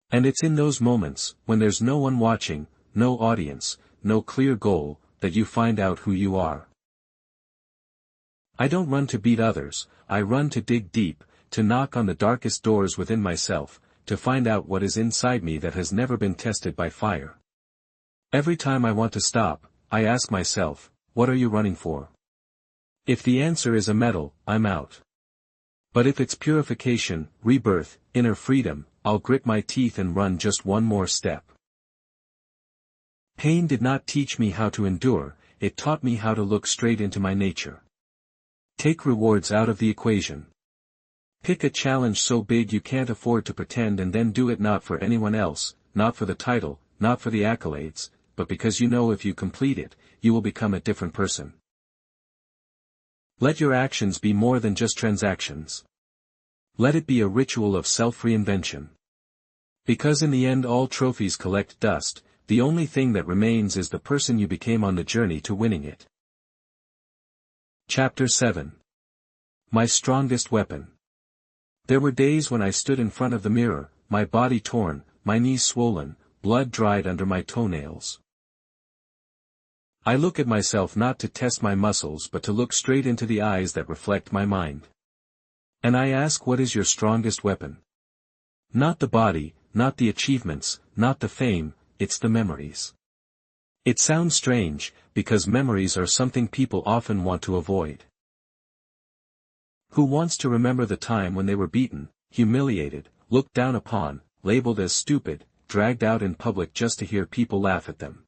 And it's in those moments, when there's no one watching, no audience, no clear goal, that you find out who you are. I don't run to beat others, I run to dig deep, to knock on the darkest doors within myself, to find out what is inside me that has never been tested by fire. Every time I want to stop, I ask myself, what are you running for? If the answer is a medal, I'm out. But if it's purification, rebirth, inner freedom, I'll grit my teeth and run just one more step. Pain did not teach me how to endure, it taught me how to look straight into my nature. Take rewards out of the equation. Pick a challenge so big you can't afford to pretend and then do it not for anyone else, not for the title, not for the accolades, but because you know if you complete it, you will become a different person. Let your actions be more than just transactions. Let it be a ritual of self-reinvention. Because in the end all trophies collect dust, the only thing that remains is the person you became on the journey to winning it. Chapter 7. My strongest weapon. There were days when I stood in front of the mirror, my body torn, my knees swollen, blood dried under my toenails. I look at myself not to test my muscles but to look straight into the eyes that reflect my mind. And I ask, what is your strongest weapon? Not the body, not the achievements, not the fame, it's the memories. It sounds strange, because memories are something people often want to avoid. Who wants to remember the time when they were beaten, humiliated, looked down upon, labeled as stupid, dragged out in public just to hear people laugh at them?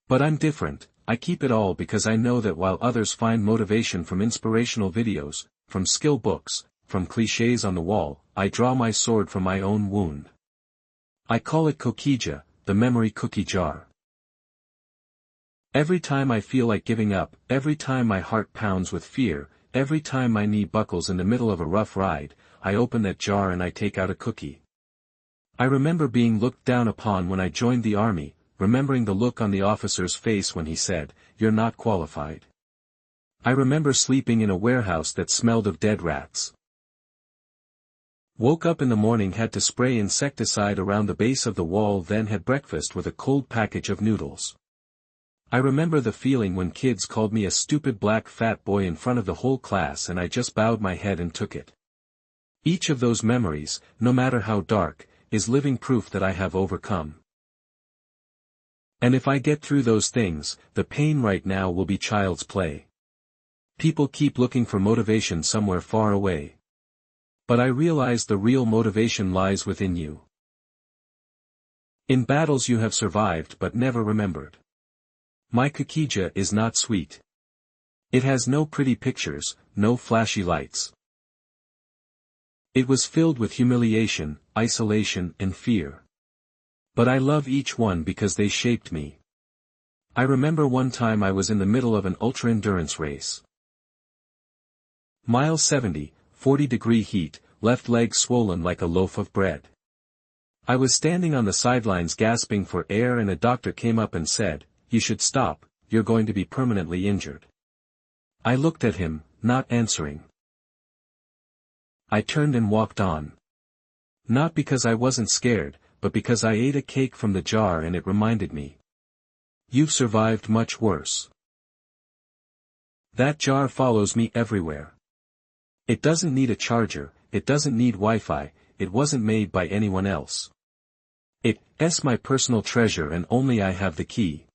But I'm different, I keep it all because I know that while others find motivation from inspirational videos, from skill books, from clichés on the wall, I draw my sword from my own wound. I call it kokija, the memory cookie jar. Every time I feel like giving up, every time my heart pounds with fear, every time my knee buckles in the middle of a rough ride, I open that jar and I take out a cookie. I remember being looked down upon when I joined the army, remembering the look on the officer's face when he said, "You're not qualified." I remember sleeping in a warehouse that smelled of dead rats. Woke up in the morning, had to spray insecticide around the base of the wall, then had breakfast with a cold package of noodles. I remember the feeling when kids called me a stupid black fat boy in front of the whole class and I just bowed my head and took it. Each of those memories, no matter how dark, is living proof that I have overcome. And if I get through those things, the pain right now will be child's play. People keep looking for motivation somewhere far away. But I realize the real motivation lies within you. In battles you have survived but never remembered. My Kukija is not sweet. It has no pretty pictures, no flashy lights. It was filled with humiliation, isolation, and fear. But I love each one because they shaped me. I remember one time I was in the middle of an ultra-endurance race. Mile 70, 40-degree heat, left leg swollen like a loaf of bread. I was standing on the sidelines gasping for air and a doctor came up and said, "You should stop, you're going to be permanently injured." I looked at him, not answering. I turned and walked on. Not because I wasn't scared, but because I ate a cake from the jar and it reminded me. You've survived much worse. That jar follows me everywhere. It doesn't need a charger, it doesn't need Wi-Fi, it wasn't made by anyone else. It's my personal treasure and only I have the key.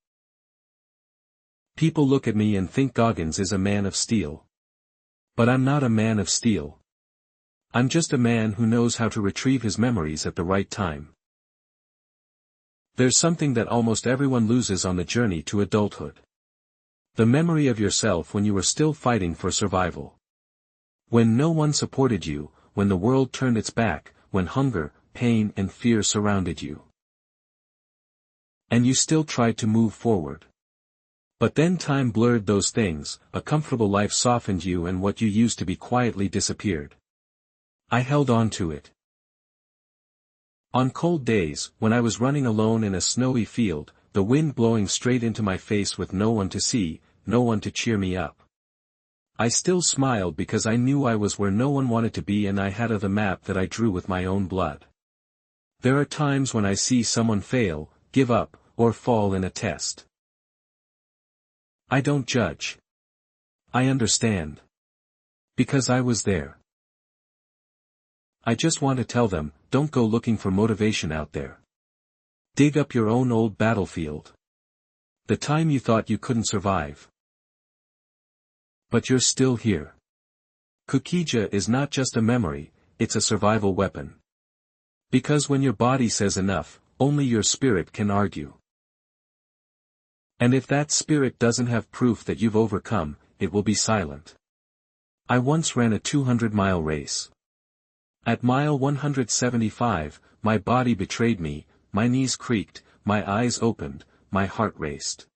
People look at me and think Goggins is a man of steel. But I'm not a man of steel. I'm just a man who knows how to retrieve his memories at the right time. There's something that almost everyone loses on the journey to adulthood. The memory of yourself when you were still fighting for survival. When no one supported you, when the world turned its back, when hunger, pain and fear surrounded you. And you still tried to move forward. But then time blurred those things, a comfortable life softened you and what you used to be quietly disappeared. I held on to it. On cold days, when I was running alone in a snowy field, the wind blowing straight into my face with no one to see, no one to cheer me up. I still smiled because I knew I was where no one wanted to be and I had the map that I drew with my own blood. There are times when I see someone fail, give up, or fall in a test. I don't judge. I understand. Because I was there. I just want to tell them, don't go looking for motivation out there. Dig up your own old battlefield. The time you thought you couldn't survive. But you're still here. Kukija is not just a memory, it's a survival weapon. Because when your body says enough, only your spirit can argue. And if that spirit doesn't have proof that you've overcome, it will be silent. I once ran a 200-mile race. At mile 175, my body betrayed me, my knees creaked, my eyes opened, my heart raced.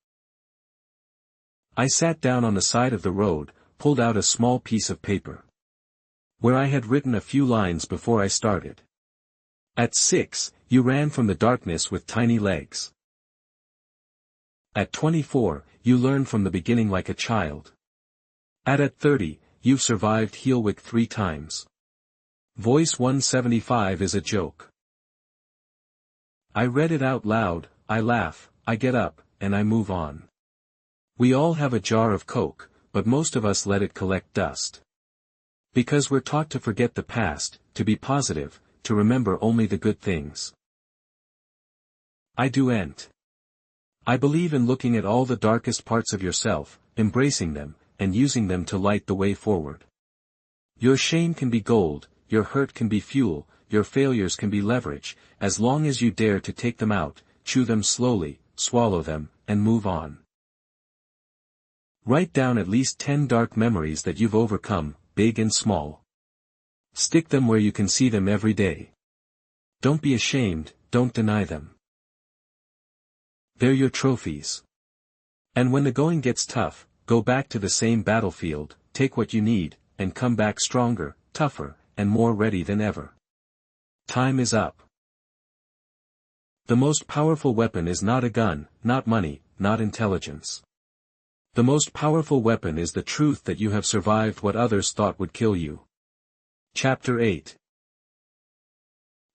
I sat down on the side of the road, pulled out a small piece of paper. Where I had written a few lines before I started. At 6, you ran from the darkness with tiny legs. At 24, you learned from the beginning like a child. At 30, you've survived Heelwick 3 times. Voice 175 is a joke. I read it out loud, I laugh, I get up, and I move on. We all have a jar of Coke, but most of us let it collect dust. Because we're taught to forget the past, to be positive, to remember only the good things. I do'n't. I believe in looking at all the darkest parts of yourself, embracing them, and using them to light the way forward. Your shame can be gold, your hurt can be fuel, your failures can be leverage, as long as you dare to take them out, chew them slowly, swallow them, and move on. Write down at least 10 dark memories that you've overcome, big and small. Stick them where you can see them every day. Don't be ashamed, don't deny them. They're your trophies. And when the going gets tough, go back to the same battlefield, take what you need, and come back stronger, tougher, and more ready than ever. Time is up. The most powerful weapon is not a gun, not money, not intelligence. The most powerful weapon is the truth that you have survived what others thought would kill you. Chapter 8.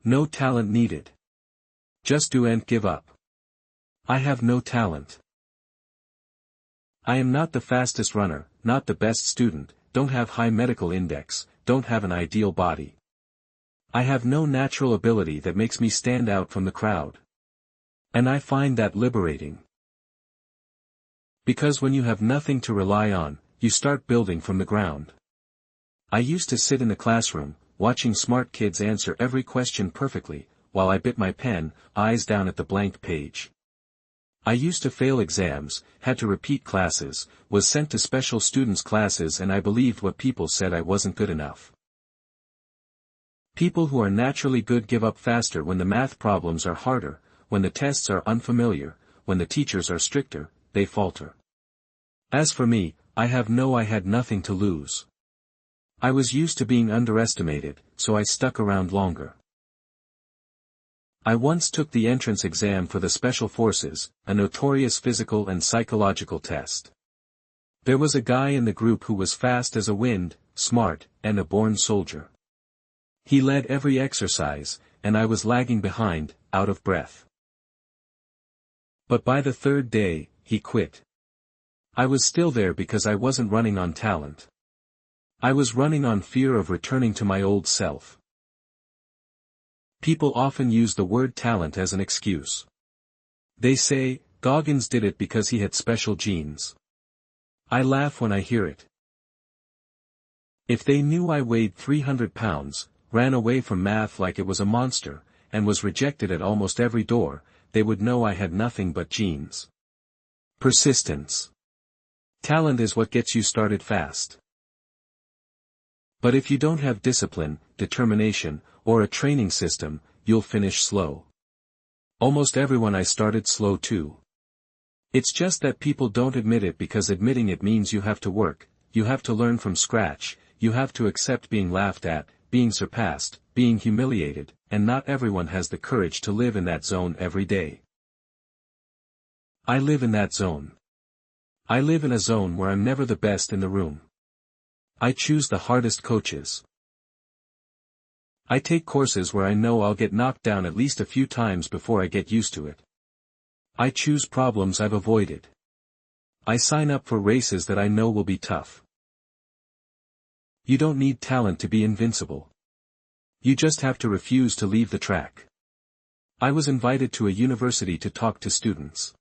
No talent needed. Just do and give up. I have no talent. I am not the fastest runner, not the best student, don't have high medical index, don't have an ideal body. I have no natural ability that makes me stand out from the crowd. And I find that liberating. Because when you have nothing to rely on, you start building from the ground. I used to sit in the classroom, watching smart kids answer every question perfectly, while I bit my pen, eyes down at the blank page. I used to fail exams, had to repeat classes, was sent to special students' classes, and I believed what people said I wasn't good enough. People who are naturally good give up faster when the math problems are harder, when the tests are unfamiliar, when the teachers are stricter, they falter. As for me, I had nothing to lose. I was used to being underestimated, so I stuck around longer. I once took the entrance exam for the Special Forces, a notorious physical and psychological test. There was a guy in the group who was fast as a wind, smart, and a born soldier. He led every exercise, and I was lagging behind, out of breath. But by the third day, he quit. I was still there because I wasn't running on talent. I was running on fear of returning to my old self. People often use the word talent as an excuse. They say, Goggins did it because he had special genes. I laugh when I hear it. If they knew I weighed 300 pounds, ran away from math like it was a monster, and was rejected at almost every door, they would know I had nothing but genes. Persistence. Talent is what gets you started fast. But if you don't have discipline, determination, or a training system, you'll finish slow. Almost everyone I started slow too. It's just that people don't admit it because admitting it means you have to work, you have to learn from scratch, you have to accept being laughed at, being surpassed, being humiliated, and not everyone has the courage to live in that zone every day. I live in that zone. I live in a zone where I'm never the best in the room. I choose the hardest coaches. I take courses where I know I'll get knocked down at least a few times before I get used to it. I choose problems I've avoided. I sign up for races that I know will be tough. You don't need talent to be invincible. You just have to refuse to leave the track. I was invited to a university to talk to students.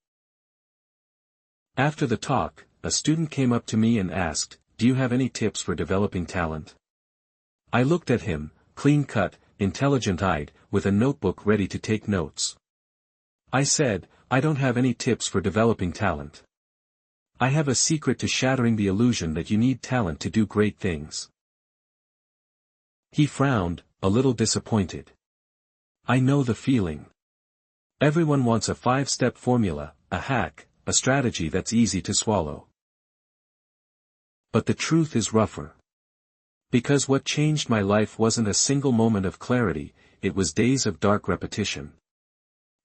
After the talk, a student came up to me and asked, "Do you have any tips for developing talent?" I looked at him, clean-cut, intelligent-eyed, with a notebook ready to take notes. I said, "I don't have any tips for developing talent. I have a secret to shattering the illusion that you need talent to do great things." He frowned, a little disappointed. I know the feeling. Everyone wants a 5-step formula, a hack, a strategy that's easy to swallow. But the truth is rougher. Because what changed my life wasn't a single moment of clarity, it was days of dark repetition.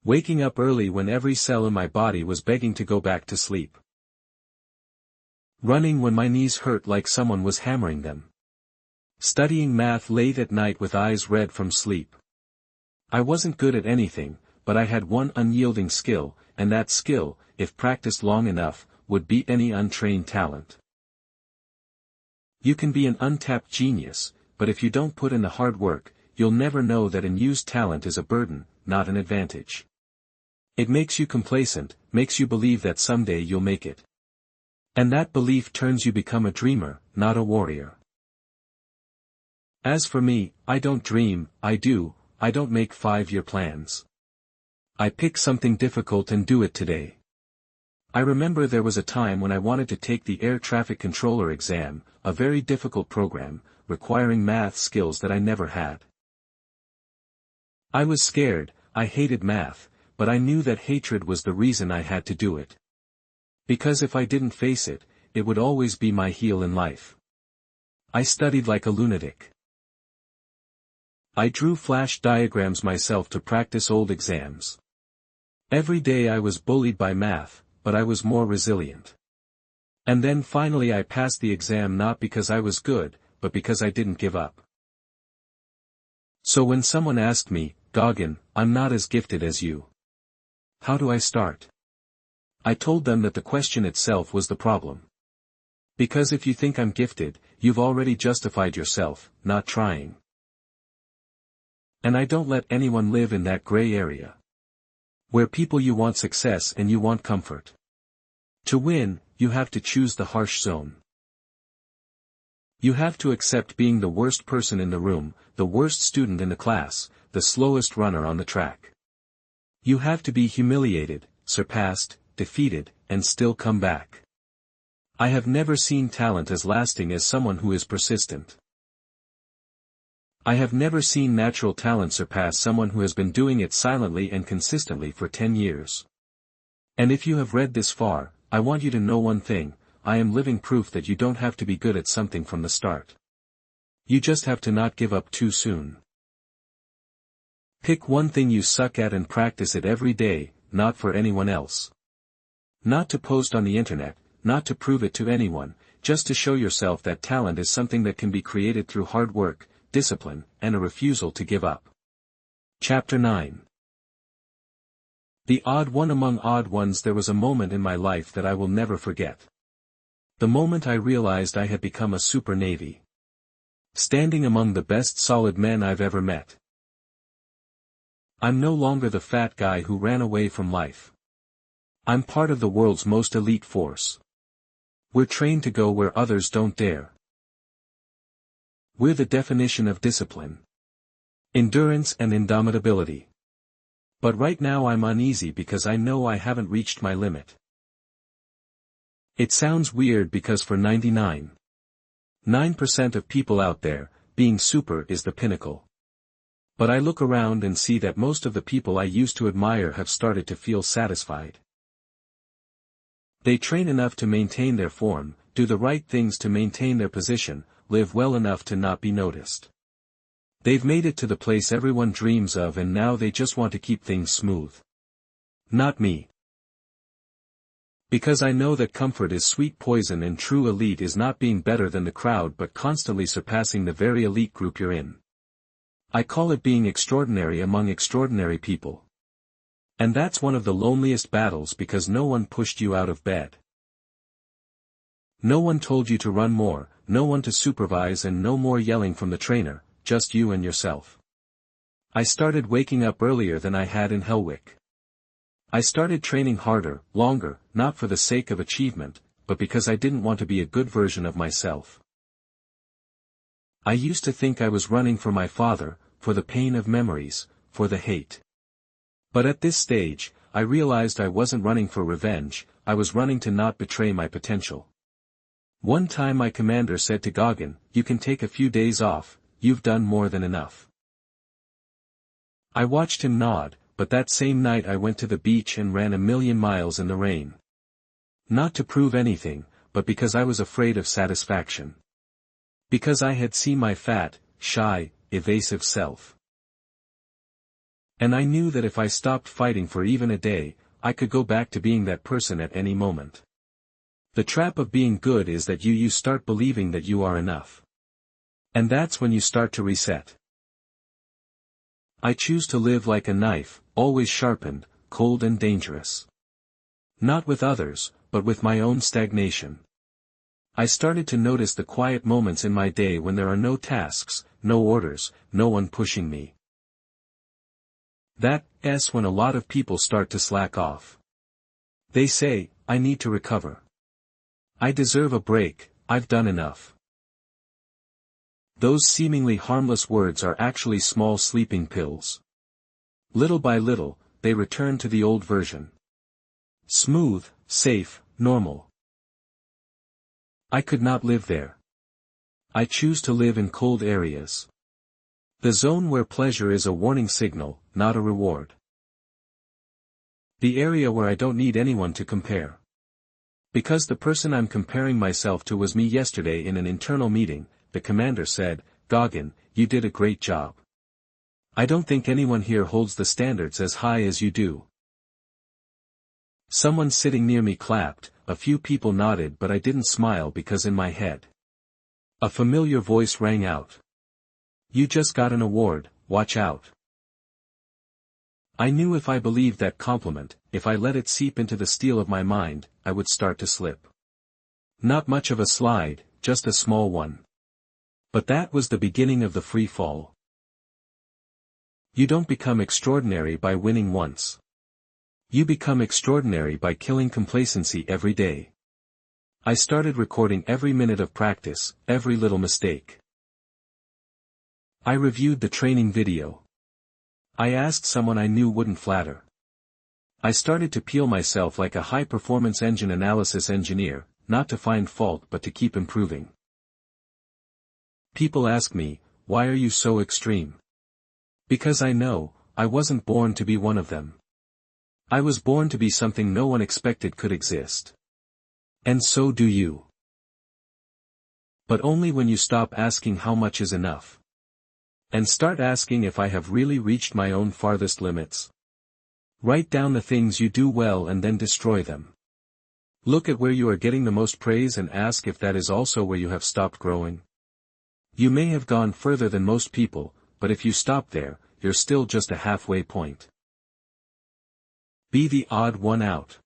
Waking up early when every cell in my body was begging to go back to sleep. Running when my knees hurt like someone was hammering them. Studying math late at night with eyes red from sleep. I wasn't good at anything, but I had one unyielding skill, and that skill, if practiced long enough, would beat any untrained talent. You can be an untapped genius, but if you don't put in the hard work, you'll never know that unused talent is a burden, not an advantage. It makes you complacent, makes you believe that someday you'll make it. And that belief turns you become a dreamer, not a warrior. As for me, I don't dream, I do. I don't make 5-year plans. I pick something difficult and do it today. I remember there was a time when I wanted to take the air traffic controller exam, a very difficult program, requiring math skills that I never had. I was scared, I hated math, but I knew that hatred was the reason I had to do it. Because if I didn't face it, it would always be my heel in life. I studied like a lunatic. I drew flash diagrams myself to practice old exams. Every day I was bullied by math, but I was more resilient. And then finally I passed the exam not because I was good, but because I didn't give up. So when someone asked me, "Goggin, I'm not as gifted as you. How do I start?" I told them that the question itself was the problem. Because if you think I'm gifted, you've already justified yourself, not trying. And I don't let anyone live in that gray area. Where people you want success and you want comfort. To win, you have to choose the harsh zone. You have to accept being the worst person in the room, the worst student in the class, the slowest runner on the track. You have to be humiliated, surpassed, defeated, and still come back. I have never seen talent as lasting as someone who is persistent. I have never seen natural talent surpass someone who has been doing it silently and consistently for 10 years. And if you have read this far, I want you to know one thing: I am living proof that you don't have to be good at something from the start. You just have to not give up too soon. Pick one thing you suck at and practice it every day, not for anyone else. Not to post on the internet, not to prove it to anyone, just to show yourself that talent is something that can be created through hard work, discipline, and a refusal to give up. Chapter 9. The odd one among odd ones. There was a moment in my life that I will never forget. The moment I realized I had become a super Navy. Standing among the best solid men I've ever met. I'm no longer the fat guy who ran away from life. I'm part of the world's most elite force. We're trained to go where others don't dare. We're the definition of discipline, endurance and indomitability. But right now I'm uneasy because I know I haven't reached my limit. It sounds weird because for 99.9% of people out there, being super is the pinnacle. But I look around and see that most of the people I used to admire have started to feel satisfied. They train enough to maintain their form, do the right things to maintain their position, live well enough to not be noticed. They've made it to the place everyone dreams of, and now they just want to keep things smooth. Not me. Because I know that comfort is sweet poison, and true elite is not being better than the crowd but constantly surpassing the very elite group you're in. I call it being extraordinary among extraordinary people. And that's one of the loneliest battles because no one pushed you out of bed. No one told you to run more, no one to supervise, and no more yelling from the trainer, just you and yourself. I started waking up earlier than I had in Hellwick. I started training harder, longer, not for the sake of achievement, but because I didn't want to be a good version of myself. I used to think I was running for my father, for the pain of memories, for the hate. But at this stage, I realized I wasn't running for revenge, I was running to not betray my potential. One time my commander said to Goggins, "You can take a few days off, you've done more than enough." I watched him nod, but that same night I went to the beach and ran 1,000,000 miles in the rain. Not to prove anything, but because I was afraid of satisfaction. Because I had seen my fat, shy, evasive self. And I knew that if I stopped fighting for even a day, I could go back to being that person at any moment. The trap of being good is that you start believing that you are enough. And that's when you start to reset. I choose to live like a knife, always sharpened, cold and dangerous. Not with others, but with my own stagnation. I started to notice the quiet moments in my day when there are no tasks, no orders, no one pushing me. That's when a lot of people start to slack off. They say, "I need to recover. I deserve a break, I've done enough." Those seemingly harmless words are actually small sleeping pills. Little by little, they return to the old version. Smooth, safe, normal. I could not live there. I choose to live in cold areas. The zone where pleasure is a warning signal, not a reward. The area where I don't need anyone to compare. Because the person I'm comparing myself to was me yesterday in an internal meeting, the commander said, "Goggins, you did a great job. I don't think anyone here holds the standards as high as you do." Someone sitting near me clapped, a few people nodded, but I didn't smile because in my head, a familiar voice rang out. "You just got an award, watch out." I knew if I believed that compliment, if I let it seep into the steel of my mind, I would start to slip. Not much of a slide, just a small one. But that was the beginning of the free fall. You don't become extraordinary by winning once. You become extraordinary by killing complacency every day. I started recording every minute of practice, every little mistake. I reviewed the training video. I asked someone I knew wouldn't flatter. I started to peel myself like a high-performance engine analysis engineer, not to find fault but to keep improving. People ask me, why are you so extreme? Because I know, I wasn't born to be one of them. I was born to be something no one expected could exist. And so do you. But only when you stop asking how much is enough. And start asking if I have really reached my own farthest limits. Write down the things you do well and then destroy them. Look at where you are getting the most praise and ask if that is also where you have stopped growing. You may have gone further than most people, but if you stop there, you're still just a halfway point. Be the odd one out.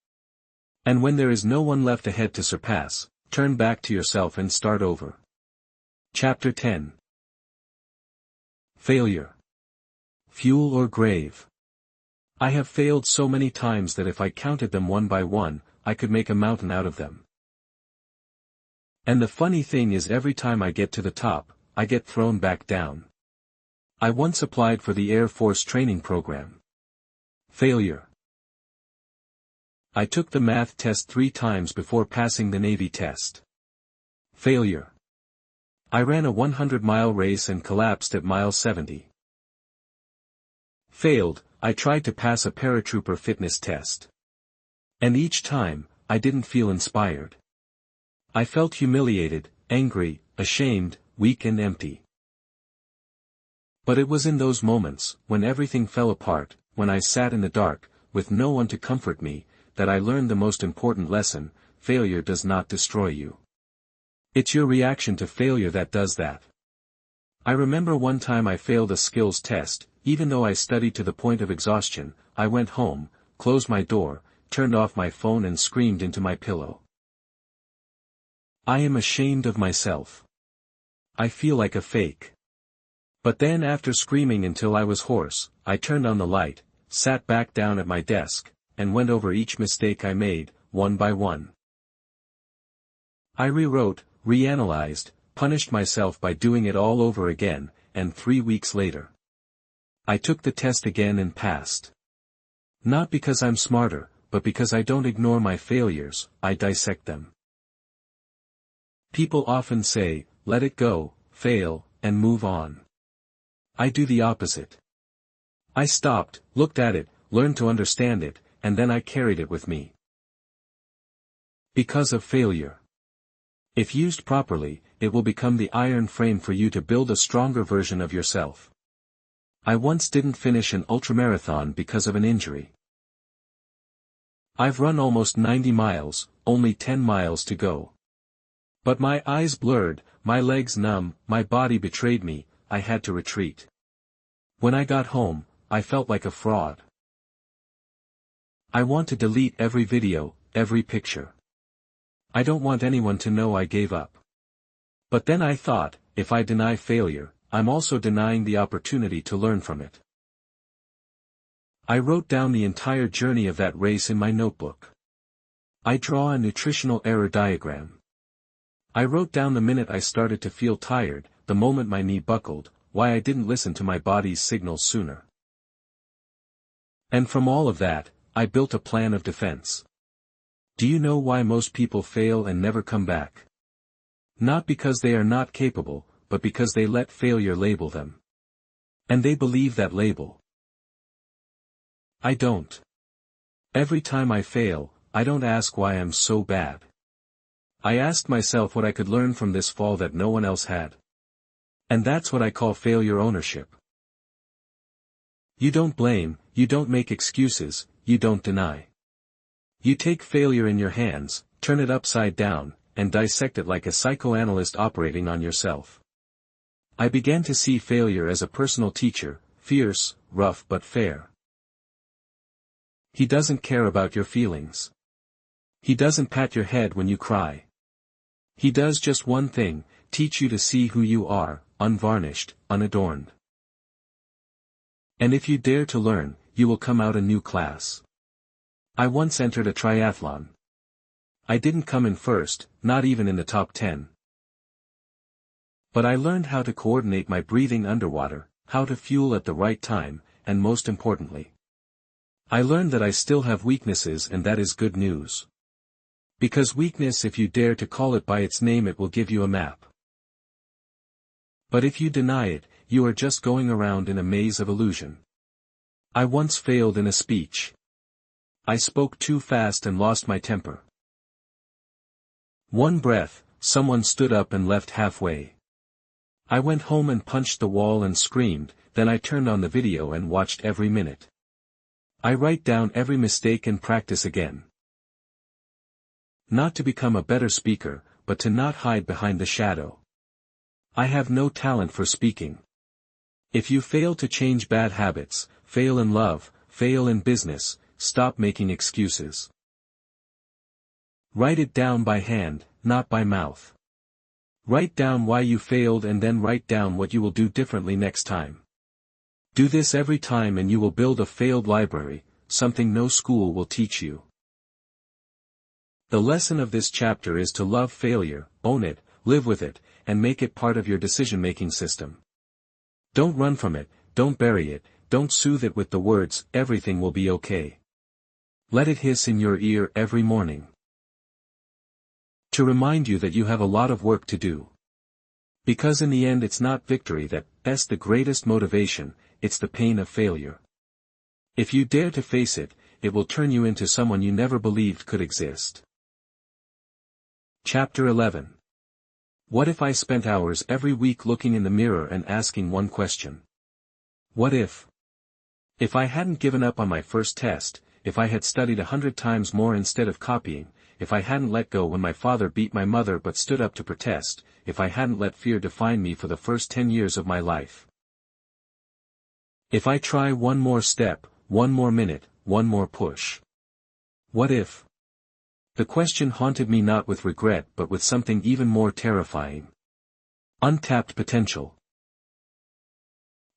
And when there is no one left ahead to surpass, turn back to yourself and start over. Chapter 10. Failure. Fuel or grave. I have failed so many times that if I counted them one by one, I could make a mountain out of them. And the funny thing is every time I get to the top, I get thrown back down. I once applied for the Air Force training program. Failure. I took the math test 3 times before passing the Navy test. Failure. I ran a 100-mile race and collapsed at mile 70. Failed. I tried to pass a paratrooper fitness test. And each time, I didn't feel inspired. I felt humiliated, angry, ashamed, weak and empty. But it was in those moments, when everything fell apart, when I sat in the dark, with no one to comfort me, that I learned the most important lesson: failure does not destroy you. It's your reaction to failure that does that. I remember one time I failed a skills test. Even though I studied to the point of exhaustion, I went home, closed my door, turned off my phone and screamed into my pillow. I am ashamed of myself. I feel like a fake. But then after screaming until I was hoarse, I turned on the light, sat back down at my desk, and went over each mistake I made, one by one. I rewrote, reanalyzed, punished myself by doing it all over again, and 3 weeks later, I took the test again and passed. Not because I'm smarter, but because I don't ignore my failures, I dissect them. People often say, let it go, fail, and move on. I do the opposite. I stopped, looked at it, learned to understand it, and then I carried it with me. Because of failure. If used properly, it will become the iron frame for you to build a stronger version of yourself. I once didn't finish an ultramarathon because of an injury. I've run almost 90 miles, only 10 miles to go. But my eyes blurred, my legs numb, my body betrayed me, I had to retreat. When I got home, I felt like a fraud. I want to delete every video, every picture. I don't want anyone to know I gave up. But then I thought, if I deny failure, I'm also denying the opportunity to learn from it. I wrote down the entire journey of that race in my notebook. I draw a nutritional error diagram. I wrote down the minute I started to feel tired, the moment my knee buckled, why I didn't listen to my body's signals sooner. And from all of that, I built a plan of defense. Do you know why most people fail and never come back? Not because they are not capable, but because they let failure label them. And they believe that label. I don't. Every time I fail, I don't ask why I'm so bad. I asked myself what I could learn from this fall that no one else had. And that's what I call failure ownership. You don't blame, you don't make excuses, you don't deny. You take failure in your hands, turn it upside down, and dissect it like a psychoanalyst operating on yourself. I began to see failure as a personal teacher, fierce, rough but fair. He doesn't care about your feelings. He doesn't pat your head when you cry. He does just one thing, teach you to see who you are, unvarnished, unadorned. And if you dare to learn, you will come out a new class. I once entered a triathlon. I didn't come in first, not even in the top 10. But I learned how to coordinate my breathing underwater, how to fuel at the right time, and most importantly, I learned that I still have weaknesses, and that is good news. Because weakness, if you dare to call it by its name, it will give you a map. But if you deny it, you are just going around in a maze of illusion. I once failed in a speech. I spoke too fast and lost my temper. One breath, someone stood up and left halfway. I went home and punched the wall and screamed, then I turned on the video and watched every minute. I write down every mistake and practice again. Not to become a better speaker, but to not hide behind the shadow. I have no talent for speaking. If you fail to change bad habits, fail in love, fail in business, stop making excuses. Write it down by hand, not by mouth. Write down why you failed and then write down what you will do differently next time. Do this every time and you will build a failed library, something no school will teach you. The lesson of this chapter is to love failure, own it, live with it, and make it part of your decision-making system. Don't run from it, don't bury it, don't soothe it with the words, "Everything will be okay." Let it hiss in your ear every morning, to remind you that you have a lot of work to do. Because in the end it's not victory that's the greatest motivation, it's the pain of failure. If you dare to face it, it will turn you into someone you never believed could exist. Chapter 11. What if I spent hours every week looking in the mirror and asking one question? What if? If I hadn't given up on my first test, if I had studied 100 times more instead of copying, if I hadn't let go when my father beat my mother but stood up to protest, if I hadn't let fear define me for the first 10 years of my life. If I try one more step, one more minute, one more push. What if? The question haunted me not with regret but with something even more terrifying. Untapped potential.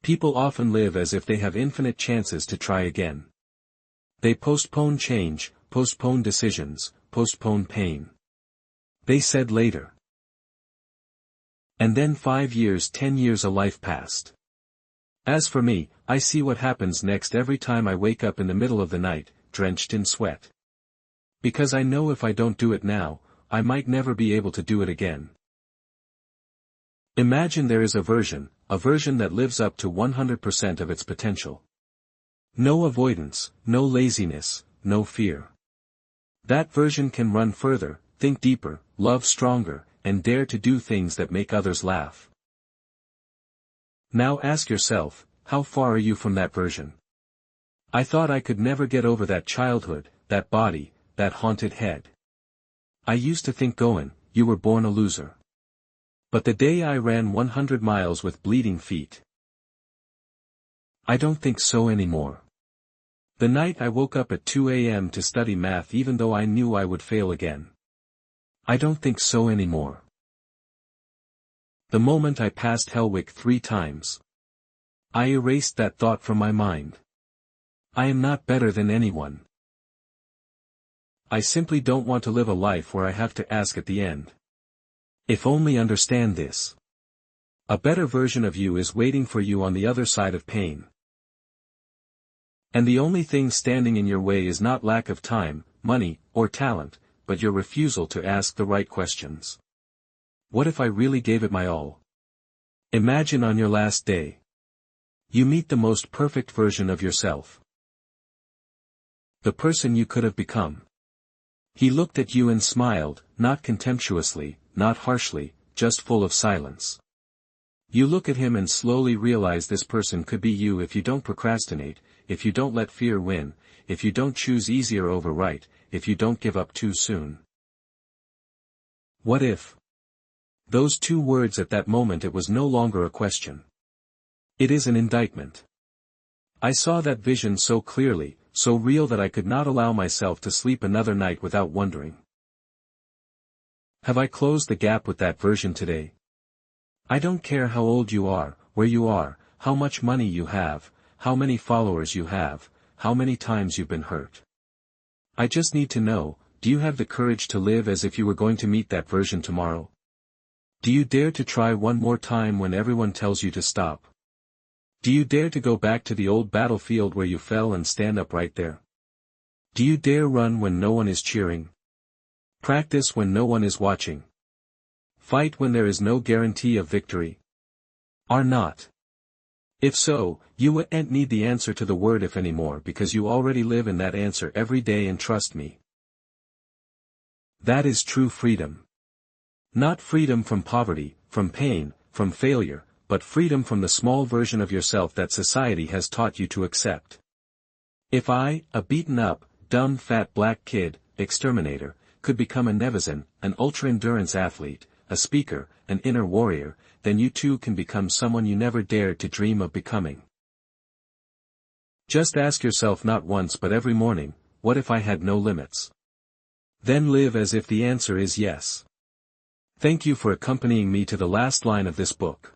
People often live as if they have infinite chances to try again. They postpone change, postpone decisions, postpone pain. They said later. And then 5 years, 10 years, a life passed. As for me, I see what happens next every time I wake up in the middle of the night, drenched in sweat. Because I know if I don't do it now, I might never be able to do it again. Imagine there is a version that lives up to 100% of its potential. No avoidance, no laziness, no fear. That version can run further, think deeper, love stronger, and dare to do things that make others laugh. Now ask yourself, how far are you from that version? I thought I could never get over that childhood, that body, that haunted head. I used to think you were born a loser. But the day I ran 100 miles with bleeding feet. I don't think so anymore. The night I woke up at 2 a.m. to study math even though I knew I would fail again. I don't think so anymore. The moment I passed Hellwick 3 times. I erased that thought from my mind. I am not better than anyone. I simply don't want to live a life where I have to ask at the end. If only understand this. A better version of you is waiting for you on the other side of pain. And the only thing standing in your way is not lack of time, money, or talent, but your refusal to ask the right questions. What if I really gave it my all? Imagine on your last day. You meet the most perfect version of yourself. The person you could have become. He looked at you and smiled, not contemptuously, not harshly, just full of silence. You look at him and slowly realize this person could be you if you don't procrastinate, if you don't let fear win, if you don't choose easier over right, if you don't give up too soon. What if? Those 2 words at that moment, it was no longer a question. It is an indictment. I saw that vision so clearly, so real that I could not allow myself to sleep another night without wondering. Have I closed the gap with that version today? I don't care how old you are, where you are, how much money you have, how many followers you have, how many times you've been hurt. I just need to know, do you have the courage to live as if you were going to meet that version tomorrow? Do you dare to try one more time when everyone tells you to stop? Do you dare to go back to the old battlefield where you fell and stand up right there? Do you dare run when no one is cheering? Practice when no one is watching? Fight when there is no guarantee of victory? Are not? If so, you won't need the answer to the word if anymore because you already live in that answer every day and trust me. That is true freedom. Not freedom from poverty, from pain, from failure, but freedom from the small version of yourself that society has taught you to accept. If I, a beaten-up, dumb fat black kid, exterminator, could become a Nevisan, an ultra-endurance athlete, a speaker, an inner warrior, then you too can become someone you never dared to dream of becoming. Just ask yourself not once but every morning, what if I had no limits? Then live as if the answer is yes. Thank you for accompanying me to the last line of this book.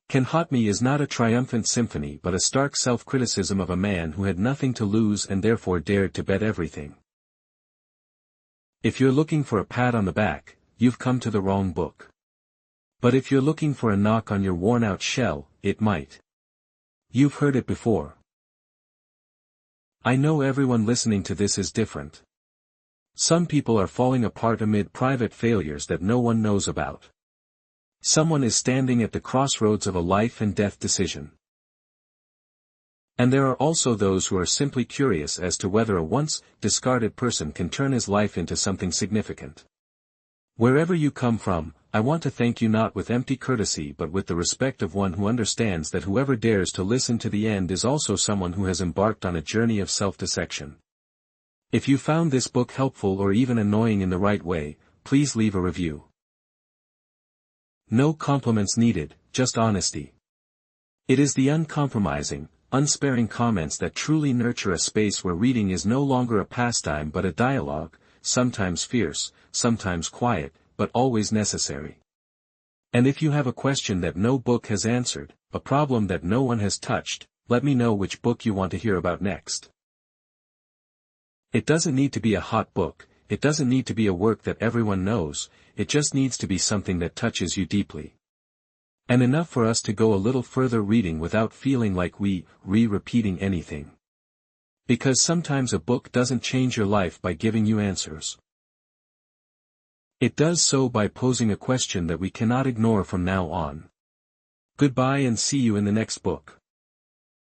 Kenhatmi is not a triumphant symphony but a stark self-criticism of a man who had nothing to lose and therefore dared to bet everything. If you're looking for a pat on the back, you've come to the wrong book. But if you're looking for a knock on your worn-out shell, it might. You've heard it before. I know everyone listening to this is different. Some people are falling apart amid private failures that no one knows about. Someone is standing at the crossroads of a life and death decision. And there are also those who are simply curious as to whether a once discarded person can turn his life into something significant. Wherever you come from, I want to thank you not with empty courtesy but with the respect of one who understands that whoever dares to listen to the end is also someone who has embarked on a journey of self-dissection. If you found this book helpful or even annoying in the right way, please leave a review. No compliments needed, just honesty. It is the uncompromising, unsparing comments that truly nurture a space where reading is no longer a pastime but a dialogue, sometimes fierce, sometimes quiet, but always necessary. And if you have a question that no book has answered, a problem that no one has touched, let me know which book you want to hear about next. It doesn't need to be a hot book, it doesn't need to be a work that everyone knows, it just needs to be something that touches you deeply. And enough for us to go a little further reading without feeling like we repeating anything. Because sometimes a book doesn't change your life by giving you answers. It does so by posing a question that we cannot ignore from now on. Goodbye and see you in the next book.